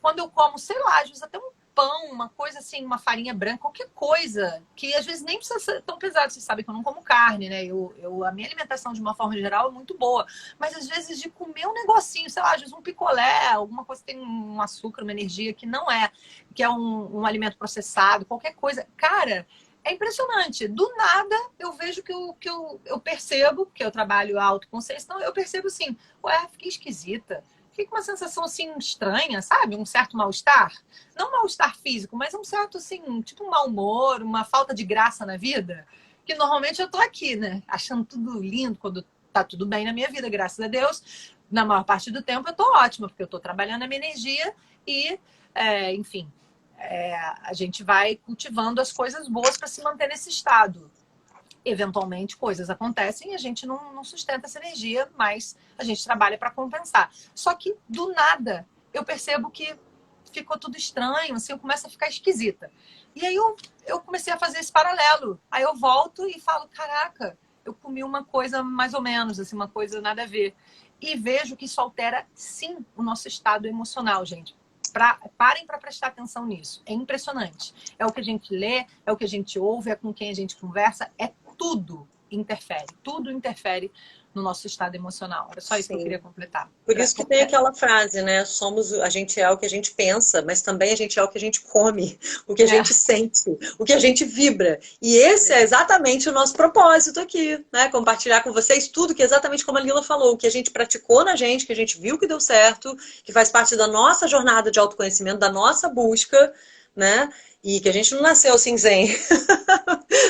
quando eu como, sei lá, às vezes até um pão, uma coisa assim, uma farinha branca, qualquer coisa, que às vezes nem precisa ser tão pesado. Vocês sabem que eu não como carne, né? A minha alimentação, de uma forma geral, é muito boa. Mas às vezes de comer um negocinho, sei lá, às vezes um picolé, alguma coisa que tem um açúcar, uma energia que não é, que é um alimento processado, qualquer coisa. Cara, é impressionante. Do nada, eu vejo eu percebo, que eu trabalho a autoconsciência, então eu percebo assim, ué, fiquei esquisita. Fiquei com uma sensação assim estranha, sabe? Um certo mal-estar. Não mal-estar físico, mas um certo assim, tipo um mau humor, uma falta de graça na vida. Que normalmente eu tô aqui, né? Achando tudo lindo quando tá tudo bem na minha vida, graças a Deus. Na maior parte do tempo eu tô ótima, porque eu tô trabalhando a minha energia e, enfim, a gente vai cultivando as coisas boas para se manter nesse estado. Eventualmente coisas acontecem e a gente não sustenta essa energia, mas a gente trabalha para compensar. Só que do nada eu percebo que ficou tudo estranho, assim, eu começo a ficar esquisita. E aí eu comecei a fazer esse paralelo. Aí eu volto e falo, caraca, eu comi uma coisa mais ou menos, assim, uma coisa nada a ver. E vejo que isso altera, sim, o nosso estado emocional, gente. Parem para prestar atenção nisso. É impressionante. É o que a gente lê, é o que a gente ouve, é com quem a gente conversa, tudo interfere no nosso estado emocional. Era só isso que eu queria Sim. completar. Por isso que tem aquela frase, né? A gente é o que a gente pensa, mas também a gente é o que a gente come, o que a gente sente, o que a gente vibra. E esse é exatamente o nosso propósito aqui, né? Compartilhar com vocês tudo que é exatamente como a Lila falou, o que a gente praticou na gente, que a gente viu que deu certo, que faz parte da nossa jornada de autoconhecimento, da nossa busca, né? E que a gente não nasceu assim zen.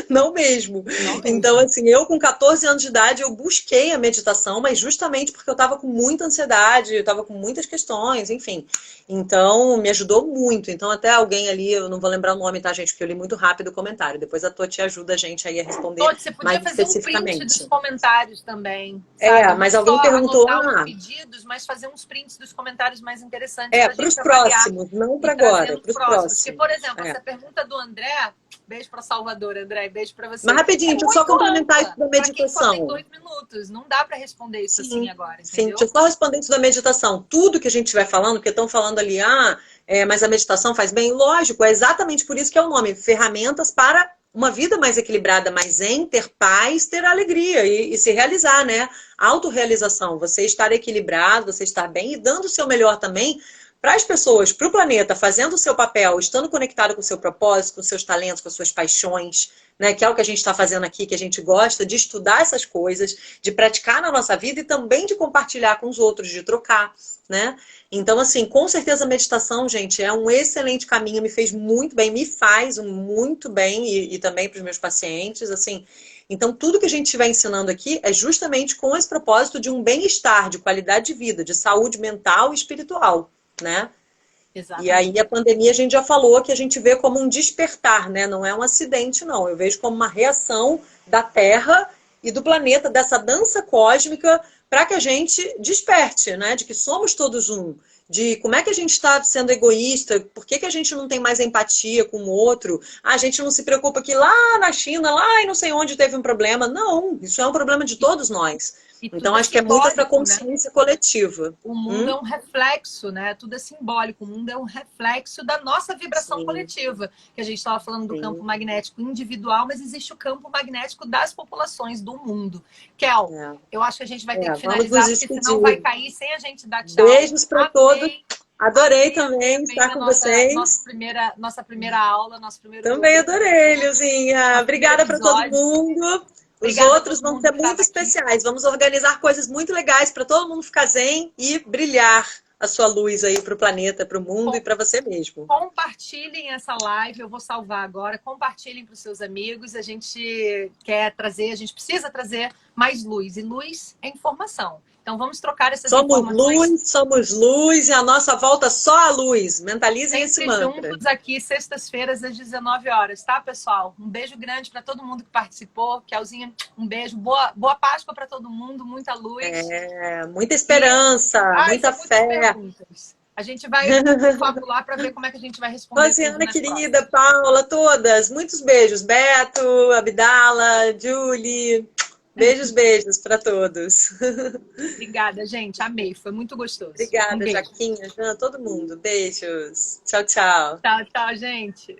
Não mesmo. Não Então, mesmo. assim, eu com 14 anos de idade, eu busquei a meditação, mas justamente porque eu estava com muita ansiedade, eu estava com muitas questões, enfim. Então, me ajudou muito. Então, até alguém ali, eu não vou lembrar o nome, tá, gente? Porque eu li muito rápido o comentário. Depois a Toti ajuda a gente aí a responder Todd, você podia mais fazer um print dos especificamente. comentários também, sabe? Não Mas só alguém perguntou, anotar os pedidos, mas fazer uns prints dos comentários mais interessantes para a para os gente avaliar próximos, não e para agora, trazendo os para os próximos. Porque, por próximos. exemplo, essa pergunta do André, beijo para Salvador, André, beijo para Mas você, rapidinho, é deixa eu só muito complementar isso ampla da para quem só tem meditação. 2 minutos. Não dá para responder isso assim Sim, agora, sim. Deixa eu entendeu? só responder isso da meditação. Tudo que a gente estiver falando, porque estão falando ali, mas a meditação faz bem. Lógico, é exatamente por isso que é o nome. Ferramentas para uma vida mais equilibrada, mais zen, ter paz, ter alegria e se realizar, né? Autorrealização, você estar equilibrado, você estar bem e dando o seu melhor também para as pessoas, para o planeta, fazendo o seu papel, estando conectado com o seu propósito, com os seus talentos, com as suas paixões, né? Que é o que a gente está fazendo aqui, que a gente gosta de estudar essas coisas, de praticar na nossa vida e também de compartilhar com os outros, de trocar, né? Então, assim, com certeza a meditação, gente, é um excelente caminho, me fez muito bem, me faz muito bem e também para os meus pacientes, assim. Então, tudo que a gente estiver ensinando aqui é justamente com esse propósito de um bem-estar, de qualidade de vida, de saúde mental e espiritual, né? E aí a Exatamente. pandemia a gente já falou que a gente vê como um despertar, né? Não é um acidente, não. Eu vejo como uma reação da Terra e do planeta, dessa dança cósmica, para que a gente desperte, né? De que somos todos um. De como é que a gente está sendo egoísta, por que a gente não tem mais empatia com o outro? A gente não se preocupa que lá na China, lá e não sei onde teve um problema. Não, isso é um problema de todos nós. E tudo Então, é acho que é muito essa simbólico, né? consciência coletiva. O mundo é um reflexo, né? Tudo é simbólico. O mundo é um reflexo da nossa vibração Sim, coletiva. Que a gente estava falando do campo sim. magnético individual, mas existe o campo magnético das populações do mundo. Kel, eu acho que a gente vai ter que Vamos nos finalizar, porque senão vai despedir. cair sem a gente dar tchau. Beijos para todos. Amei, Adorei amei, amei, também amei estar a com vocês. nossa primeira aula, nosso primeiro Também adorei, Google, Luzinha. nosso primeiro Obrigada para todo episódio. mundo. Os Obrigada a outros todo vão mundo ser que muito estava aqui. especiais. Vamos organizar coisas muito legais para todo mundo ficar zen e brilhar a sua luz aí para o planeta, para o mundo e para você mesmo. Compartilhem essa live, eu vou salvar agora. Compartilhem para os seus amigos. A gente quer trazer, a gente precisa trazer mais luz. E luz é informação. Então vamos trocar essas informações. Somos luz e a nossa volta só a luz. Mentalizem esse Sempre mantra. juntos aqui, sextas-feiras, às 19 horas, tá, pessoal? Um beijo grande para todo mundo que participou. Kelzinha, um beijo. Boa Páscoa para todo mundo, muita luz. Muita esperança, muita São muitas fé. perguntas. A gente vai fabular para ver como é que a gente vai responder tudo Rosiana, nas querida, próximas. Paula, todas, muitos beijos. Beto, Abdala, Julie. Beijos, beijos para todos. Obrigada, gente. Amei. Foi muito gostoso. Um Obrigada, beijo. Jaquinha, Jana, todo mundo. Beijos. Tchau, tchau. Tchau, tchau, gente.